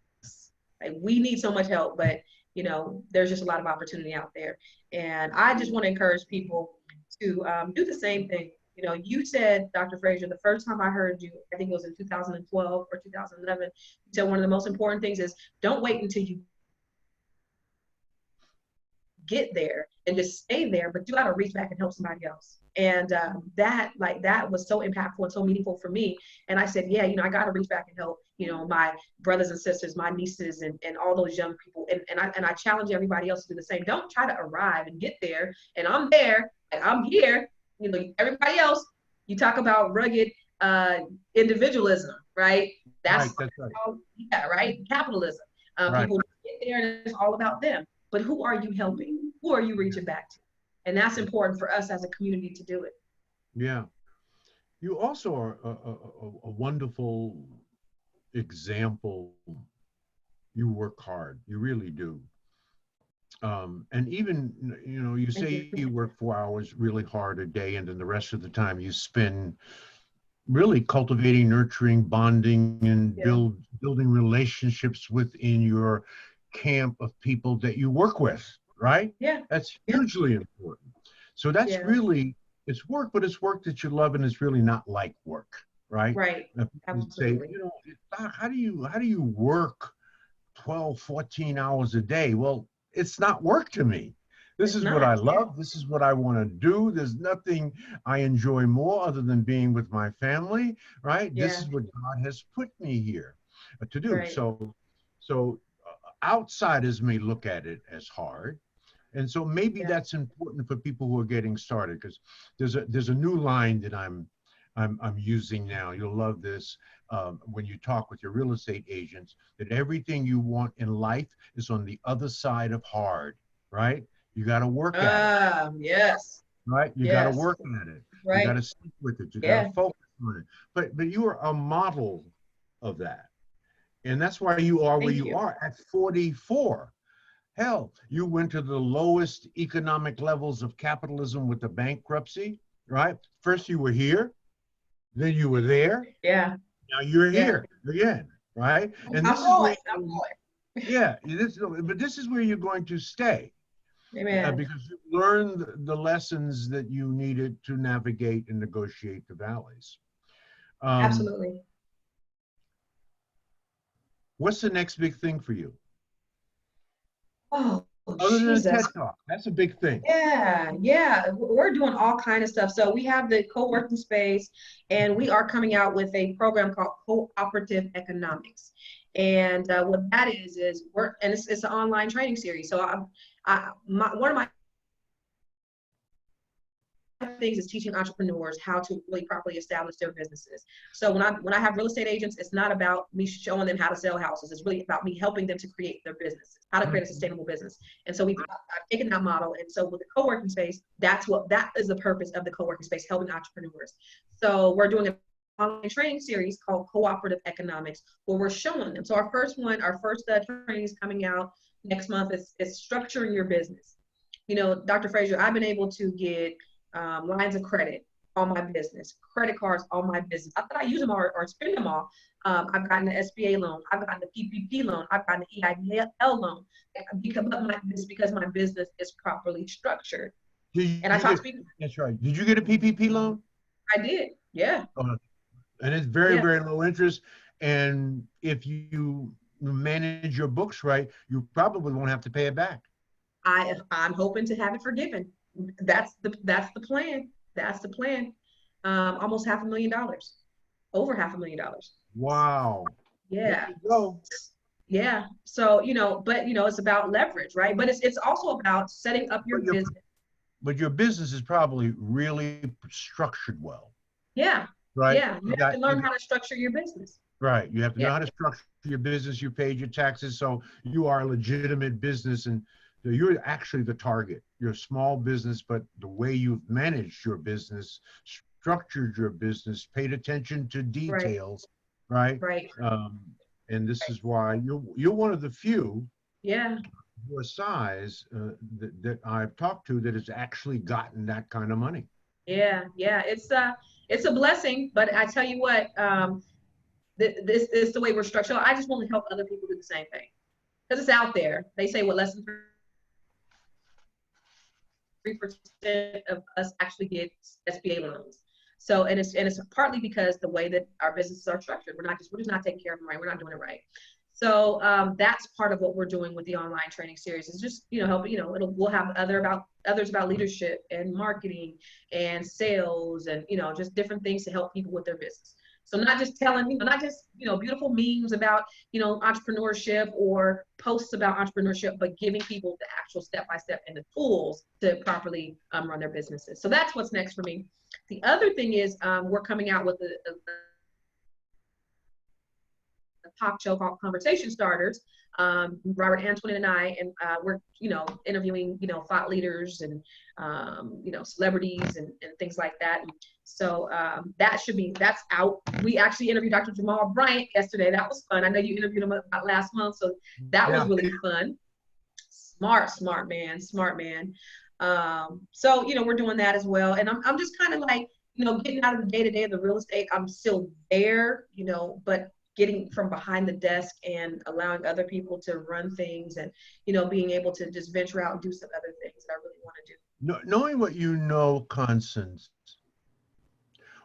Like, we need so much help, but there's just a lot of opportunity out there. And I just want to encourage people to do the same thing. You said, Dr. Fraser, the first time I heard you, I think it was in 2012 or 2011, you said one of the most important things is, don't wait until you get there and just stay there, but you got to reach back and help somebody else. And that was so impactful and so meaningful for me. And I said, yeah, I got to reach back and help, my brothers and sisters, my nieces, and all those young people. And I challenge everybody else to do the same. Don't try to arrive and get there. And I'm there and I'm here. Everybody else, you talk about rugged individualism, right? Right, that's right. Yeah, right. Capitalism. Right. People get there and it's all about them. But who are you helping? Who are you reaching back to? And that's important for us as a community to do it. Yeah. You also are a wonderful example. You work hard. You really do. And even, you say you work 4 hours really hard a day, and then the rest of the time you spend really cultivating, nurturing, bonding, and building relationships within your camp of people that you work with, right? Yeah. That's hugely important. So that's really, it's work, but it's work that you love, and it's really not like work, right? Right. Absolutely. Say, how do you work 12, 14 hours a day? Well, it's not work to me. This is what I love. This is what I want to do. There's nothing I enjoy more other than being with my family, right? Yeah. This is what God has put me here to do. Right. So outsiders may look at it as hard. And so maybe that's important for people who are getting started, because there's a new line that I'm using now. You'll love this when you talk with your real estate agents, that everything you want in life is on the other side of hard, right? You got to work at it. Yes. Right? You got to work at it. Right. You got to stick with it. You got to focus on it. But you are a model of that. And that's why you are where you are at 44. Hell, you went to the lowest economic levels of capitalism with the bankruptcy, right? First you were here, then you were there. Yeah. Now you're here again, right? And this is where, but this is where you're going to stay. Amen. Because you learned the lessons that you needed to navigate and negotiate the valleys. Absolutely. What's the next big thing for you? Oh, other than TED Talk, that's a big thing. Yeah. We're doing all kinds of stuff. So we have the co-working space, and we are coming out with a program called Cooperative Economics. And what that is it's an online training series. So one of my things is teaching entrepreneurs how to really properly establish their businesses. So when I have real estate agents, it's not about me showing them how to sell houses. It's really about me helping them to create their businesses, how to create a sustainable business. And so I've taken that model. And so with the co-working space, that is the purpose of the co-working space, helping entrepreneurs. So we're doing an online training series called Cooperative Economics, where we're showing them. So our first training is coming out next month. Is structuring your business. You know, Dr. Fraser, I've been able to get lines of credit on my business, credit cards on my business. Not that I use them or spend them all. I've gotten the SBA loan. I've gotten the PPP loan. I've gotten the EIDL loan because my business is properly structured. And I talk to people. That's right. Did you get a PPP loan? I did. Yeah. And it's very, Yeah. very low interest. And if you manage your books right, you probably won't have to pay it back. I'm hoping to have it forgiven. That's the plan. That's the plan. Almost $500,000, over $500,000. Wow. Yeah. There you go. Yeah. So, you know, but you know, it's about leverage, right? But it's also about setting up your business. But your business is probably really structured well. Yeah. Right. Yeah. You have to learn how to structure your business. Right. You have to know how to structure your business. You paid your taxes, so you are a legitimate business, and you're actually the target. You're a small business, but the way you've managed your business, structured your business, paid attention to details, right? Right. And this is why you're one of the few, yeah, your size that I've talked to that has actually gotten that kind of money. Yeah. Yeah. It's a blessing, but I tell you what, this is the way we're structured. I just want to help other people do the same thing because it's out there. They say what less than 3% of us actually get SBA loans. So, and it's partly because the way that our businesses are structured, we're just not taking care of them right. We're not doing it right. So that's part of what we're doing with the online training series is just, you know, helping, you know, we'll have others about leadership and marketing and sales and, you know, just different things to help people with their business. So not just beautiful memes about, you know, entrepreneurship or posts about entrepreneurship, but giving people the actual step-by-step and the tools to properly run their businesses. So that's what's next for me. The other thing is we're coming out with a talk show called Conversation Starters. Robert Antoine and I, and we're, you know, interviewing, you know, thought leaders and, you know, celebrities and things like that. And so that's out. We actually interviewed Dr. Jamal Bryant yesterday. That was fun. I know you interviewed him about last month. So that was really fun. Smart man. So, you know, we're doing that as well. And I'm just kind of like, you know, getting out of the day-to-day of the real estate. I'm still there, you know, but getting from behind the desk and allowing other people to run things and, you know, being able to just venture out and do some other things that I really want to do. Knowing what you know, Constance,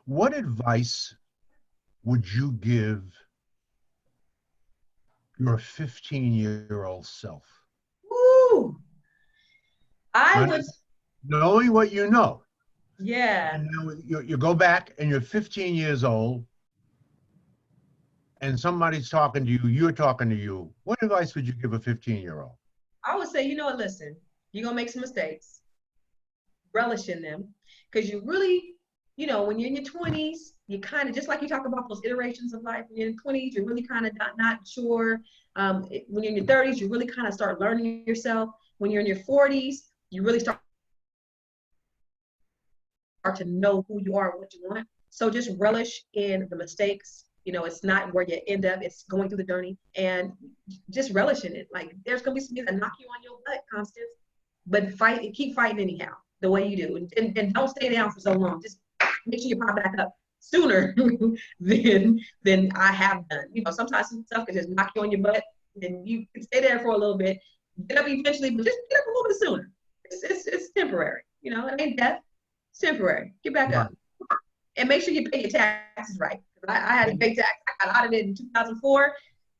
what advice would you give your 15-year-old self? Woo! Knowing what you know. Yeah. And you go back and you're 15 years old and somebody's talking to you, you're talking to you. What advice would you give a 15-year-old? I would say, you know what, listen, you're going to make some mistakes. Relish in them. Because you really, you know, when you're in your 20s, you kind of, just like you talk about those iterations of life, when you're in your 20s, you're really kind of not sure. When you're in your 30s, you really kind of start learning yourself. When you're in your 40s, you really start to know who you are and what you want. So just relish in the mistakes. You know, it's not where you end up, it's going through the journey and just relish in it. Like there's gonna be some things that knock you on your butt, Constance, but keep fighting anyhow, the way you do. And don't stay down for so long. Just make sure you pop back up sooner than I have done. You know, sometimes some stuff can just knock you on your butt and you can stay there for a little bit, get up eventually, but just get up a little bit sooner. It's temporary. You know, it ain't death, it's temporary. Get back up. And make sure you pay your taxes right. I had to pay tax. I got audited in 2004.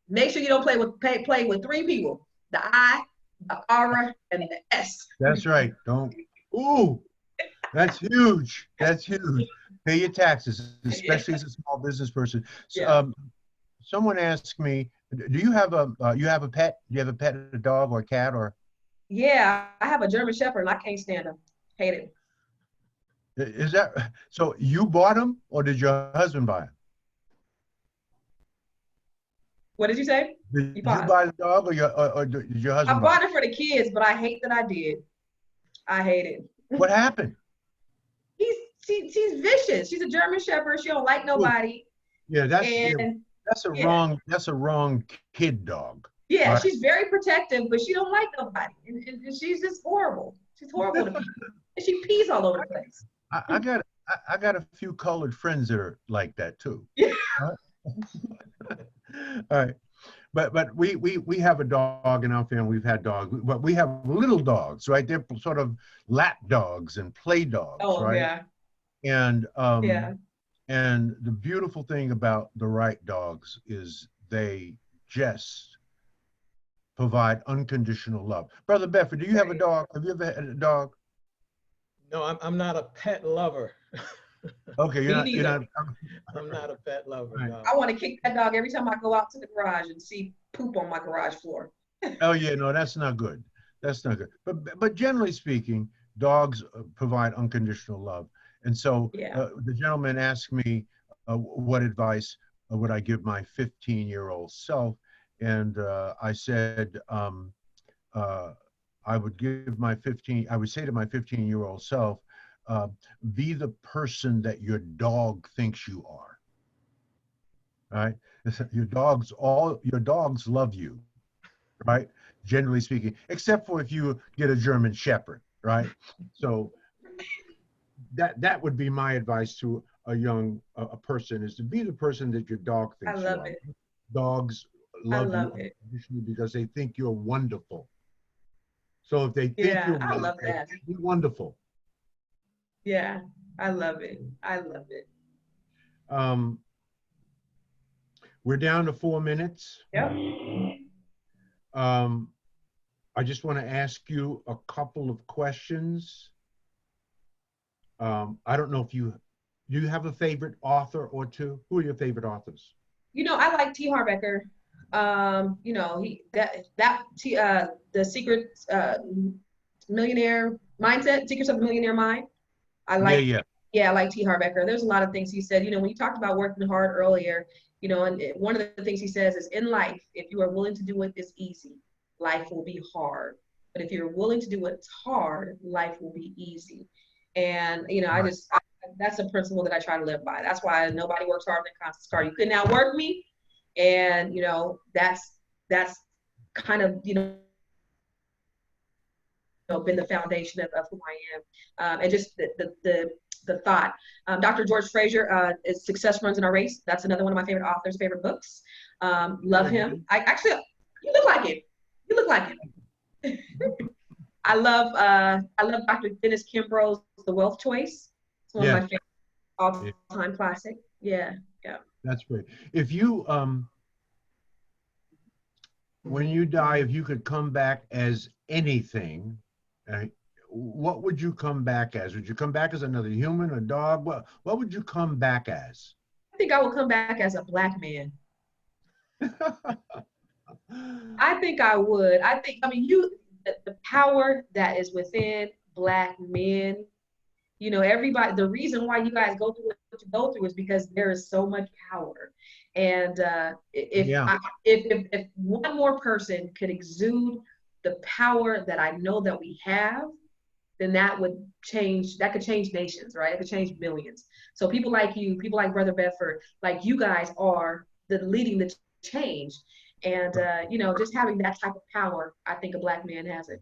Make sure you don't play with three people: the I, the R, and the S. That's right. Don't. Ooh, that's huge. That's huge. Pay your taxes, especially as a small business person. So, someone asked me, "Do you have a pet? Do you have a pet, a dog or a cat or?" Yeah, I have a German Shepherd, and I can't stand him. Hate him. Is that so? You bought him, or did your husband buy him? What did you say? Did you buy the dog, or did your husband? I bought it for the kids, but I hate that I did. I hate it. What happened? She's vicious. She's a German Shepherd. She don't like nobody. Yeah, that's a wrong kid dog. Yeah, right? She's very protective, but she don't like nobody, and she's just horrible. She's horrible to people. And she pees all over the place. I got a few colored friends that are like that too. Yeah. All right. But we have a dog in our family. We've had dogs, but we have little dogs, right? They're sort of lap dogs and play dogs, Oh, right? yeah. And Yeah. and the beautiful thing about the right dogs is they just provide unconditional love. Brother Bedford, do you have a dog? Have you ever had a dog? No, I'm not a pet lover. Okay, Me you're not. neither. I'm not a pet lover. Right. No. I want to kick that dog every time I go out to the garage and see poop on my garage floor. Oh yeah, no, that's not good. That's not good. But generally speaking, dogs provide unconditional love. And so Yeah. the gentleman asked me what advice would I give my 15-year-old self, and I said I would say to my 15-year-old self, be the person that your dog thinks you are. Right? Your dogs love you, right? Generally speaking, except for if you get a German Shepherd, right? So that would be my advice to a person, is to be the person that your dog I thinks you love are. it. Dogs I love you love it. unconditionally because they think you're wonderful. So if they think Yeah, you're I love wonderful, that. be wonderful. Yeah, I love it. I love it. Um, we're down to 4 minutes. Yep. I just want to ask you a couple of questions. I don't know if do you have a favorite author or two? Who are your favorite authors? I like T. Harv Eker. The Secret Millionaire Mindset, Secrets of the Millionaire Mind. I like, Yeah. I like T. Harv Eker. There's a lot of things he said. When you talked about working hard earlier, and one of the things he says is, in life, if you are willing to do what is easy, life will be hard. But if you're willing to do what's hard, life will be easy. And Right. that's a principle that I try to live by. That's why nobody works harder than Constance Carter. You couldn't outwork me, and that's kind of been the foundation of who I am, and just the thought. Dr. George Fraser is Success Runs in Our Race. That's another one of my favorite authors, favorite books. Love him. You look like him. You look like him. I love Dr. Dennis Kimbrough's The Wealth Choice. It's one of my favorite all-time classic. Yeah. That's great. If you when you die, if you could come back as anything, what would you come back as? Would you come back as another human, a dog? What would you come back as? I think I will come back as a Black man. I think I would. The power that is within Black men, everybody, the reason why you guys go through what you go through is because there is so much power. And if one more person could exude the power that I know that we have, then that could change nations, right? It could change millions. So people like you, people like Brother Bedford, like you guys are leading the change. And just having that type of power, I think a Black man has it.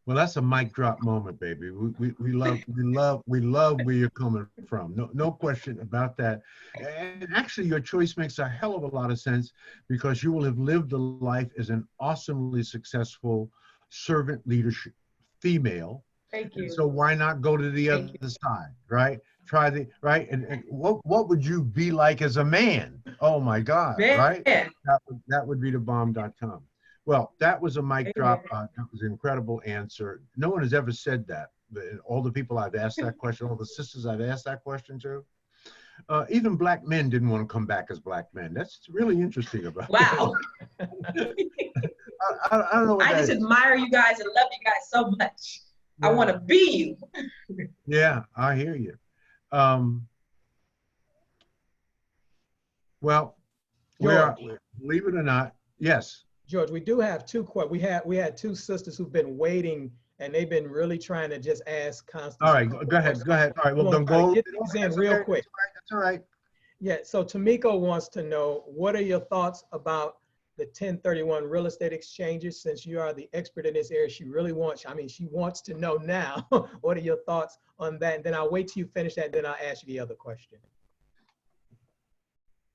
Well, that's a mic drop moment, baby. We love where you're coming from. No question about that. And actually, your choice makes a hell of a lot of sense, because you will have lived a life as an awesomely successful servant leadership female. Thank you. And so why not go to the other side, right? Try the right. And what would you be like as a man? Oh my God, man. Right? That would be the bomb.com. Well, that was a mic drop. That was an incredible answer. No one has ever said that. All the people I've asked that question, all the sisters I've asked that question to, even Black men didn't want to come back as Black men. That's really interesting about wow. I don't know what I just admire you guys and love you guys so much. Yeah. I want to be you. Yeah, I hear you. Well, believe it or not, yes. George, we do have we had two sisters who've been waiting, and they've been really trying to just ask Constance. All right, go ahead. All right, well, don't go. Get these in real quick. That's all right. Yeah, so Tamiko wants to know, what are your thoughts about the 1031 real estate exchanges, since you are the expert in this area. She really wants, I mean, she wants to know now. What are your thoughts on that? And then I'll wait till you finish that, then I'll ask you the other question.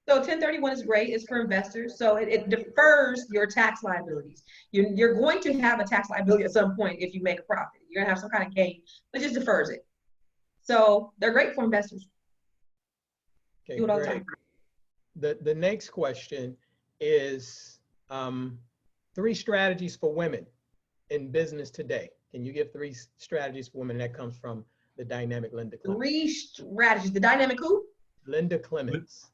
So 1031 is great. It's for investors. So it defers your tax liabilities. You're going to have a tax liability at some point if you make a profit. You're gonna have some kind of gain, but just defers it. So they're great for investors. Okay, Do it all the great. time. The next question is 3 strategies for women in business today. Can you give 3 strategies for women? That comes from the dynamic Linda Clements. 3 strategies. The dynamic who? Linda Clements.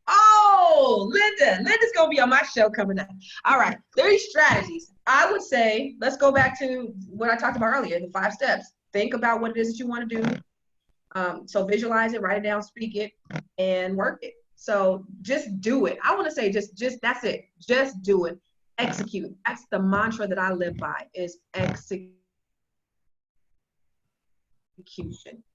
Oh, Linda's gonna be on my show coming up. All right, 3 strategies. I would say, let's go back to what I talked about earlier, the 5 steps. Think about what it is that you want to do. So visualize it, write it down, speak it, and work it. So just do it. I want to say just that's it. Just do it. Execute. That's the mantra that I live by, is execution.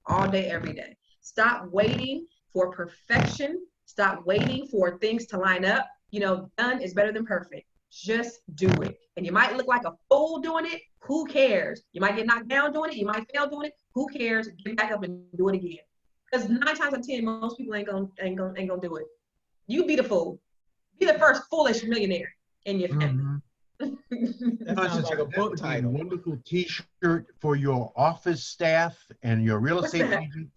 All day, every day. Stop waiting for perfection. Stop waiting for things to line up. You know, done is better than perfect. Just do it. And you might look like a fool doing it. Who cares? You might get knocked down doing it. You might fail doing it. Who cares? Get back up and do it again. Because 9 times out of 10, most people ain't gonna do it. You be the fool. Be the first foolish millionaire in your family. That sounds like a book title. A wonderful T-shirt for your office staff and your real estate agent.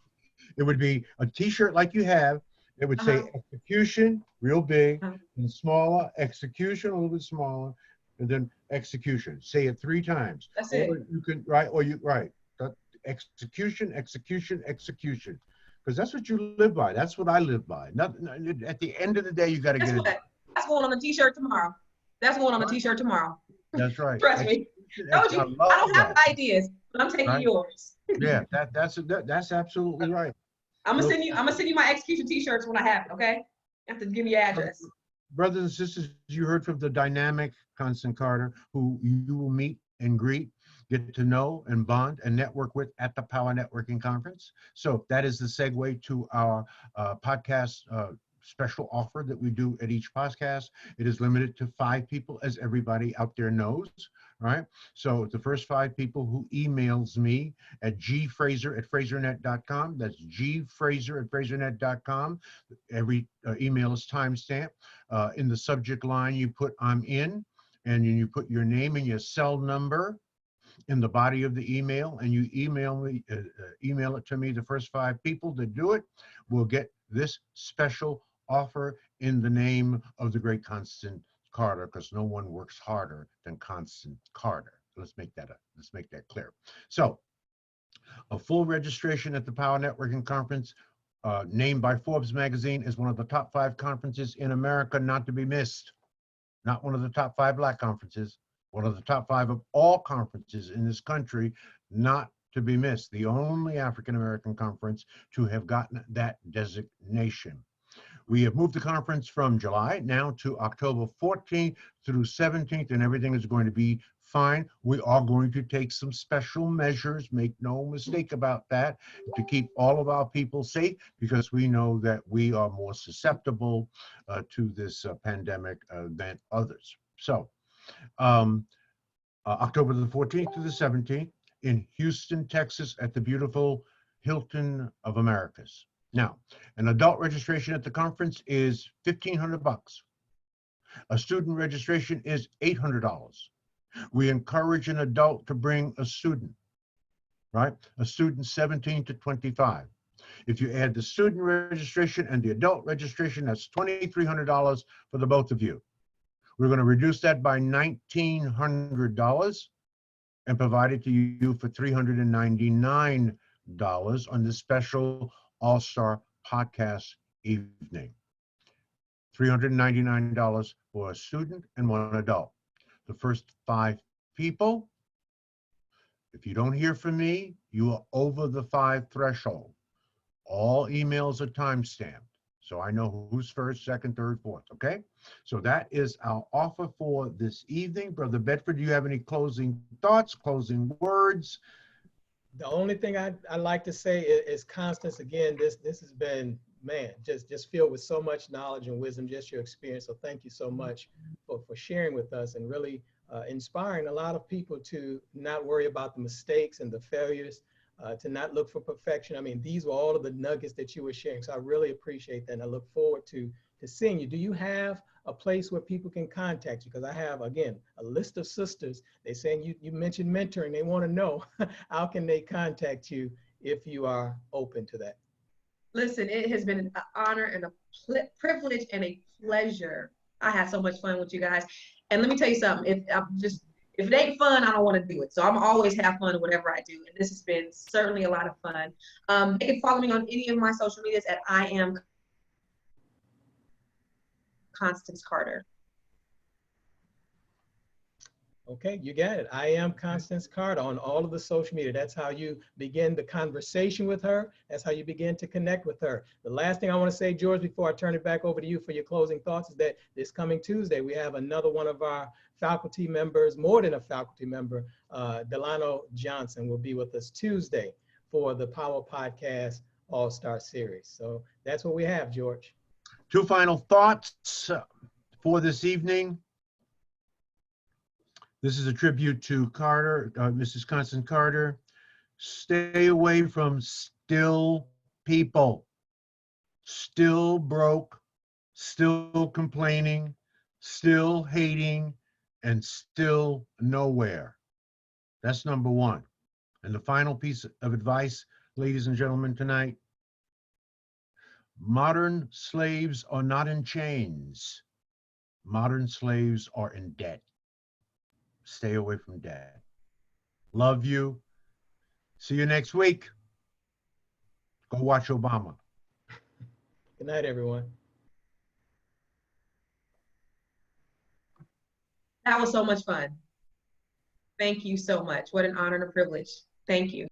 It would be a T-shirt like you have. It would say execution, real big, and smaller, execution, a little bit smaller, and then execution. Say it 3 times. That's or it. You can write, or you write execution, execution, execution. Because that's what you live by. That's what I live by. Nothing, at the end of the day, you got to get it done. That's going on a T-shirt tomorrow. That's going on a T-shirt tomorrow. That's right. Trust me. I don't have the ideas, but I'm taking yours. Yeah, that's absolutely right. I'm gonna send you my execution T-shirts when I have it. Okay, you have to give me your address. Brothers and sisters, you heard from the dynamic Constance Carter, who you will meet and greet, get to know and bond and network with at the Power Networking Conference. So that is the segue to our podcast special offer that we do at each podcast. It is limited to 5 people, as everybody out there knows, right? So the first 5 people who emails me at gfraser@frasernet.com, that's gfraser@frasernet.com. Every email is timestamped. In the subject line, you put "I'm in," and you put your name and your cell number in the body of the email, and you email it to me. The first 5 people that do it will get this special offer in the name of the great Constance Carter, because no one works harder than Constance Carter. Let's make that clear. So, a full registration at the Power Networking Conference, named by Forbes magazine as one of the top 5 conferences in America not to be missed. Not one of the top 5 Black conferences, one of the top 5 of all conferences in this country not to be missed. The only African American conference to have gotten that designation. We have moved the conference from July now to October 14th through 17th, and everything is going to be fine. We are going to take some special measures, make no mistake about that, to keep all of our people safe, because we know that we are more susceptible to this pandemic than others. So, October the 14th to the 17th in Houston, Texas, at the beautiful Hilton of Americas. Now, an adult registration at the conference is $1,500. A student registration is $800. We encourage an adult to bring a student, right? A student 17 to 25. If you add the student registration and the adult registration, that's $2,300 for the both of you. We're going to reduce that by $1,900 and provide it to you for $399 on this special All-Star podcast evening. $399 for a student and 1 adult. The first 5 people, if you don't hear from me, you are over the 5 threshold. All emails are timestamped, so I know who's first, second, third, fourth, okay? So that is our offer for this evening. Brother Bedford, do you have any closing thoughts, closing words? The only thing I'd like to say is, Constance, again, this has been man, just filled with so much knowledge and wisdom, just your experience. So thank you so much for sharing with us and really inspiring a lot of people to not worry about the mistakes and the failures, to not look for perfection. I mean, these were all of the nuggets that you were sharing. So I really appreciate that. And I look forward to seeing you. Do you have a place where people can contact you? Because I have, again, a list of sisters. They're saying you mentioned mentoring. They want to know how can they contact you if you are open to that. Listen, it has been an honor and a privilege and a pleasure. I had so much fun with you guys. And let me tell you something, if it ain't fun, I don't want to do it. So I'm always have fun whatever I do. And this has been certainly a lot of fun. They can follow me on any of my social medias at I am Constance Carter. Okay, you got it. I am Constance Carter on all of the social media. That's how you begin the conversation with her. That's how you begin to connect with her. The last thing I want to say, George, before I turn it back over to you for your closing thoughts, is that this coming Tuesday, we have another one of our faculty members, more than a faculty member, Delano Johnson will be with us Tuesday for the Power Podcast All-Star Series. So that's what we have, George. Two final thoughts for this evening. This is a tribute to Carter, Mrs. Constance Carter. Stay away from still people, still broke, still complaining, still hating, and still nowhere. That's number one. And the final piece of advice, ladies and gentlemen, tonight, modern slaves are not in chains. Modern slaves are in debt. Stay away from debt. Love you. See you next week. Go watch Obama. Good night, everyone. That was so much fun. Thank you so much. What an honor and a privilege. Thank you.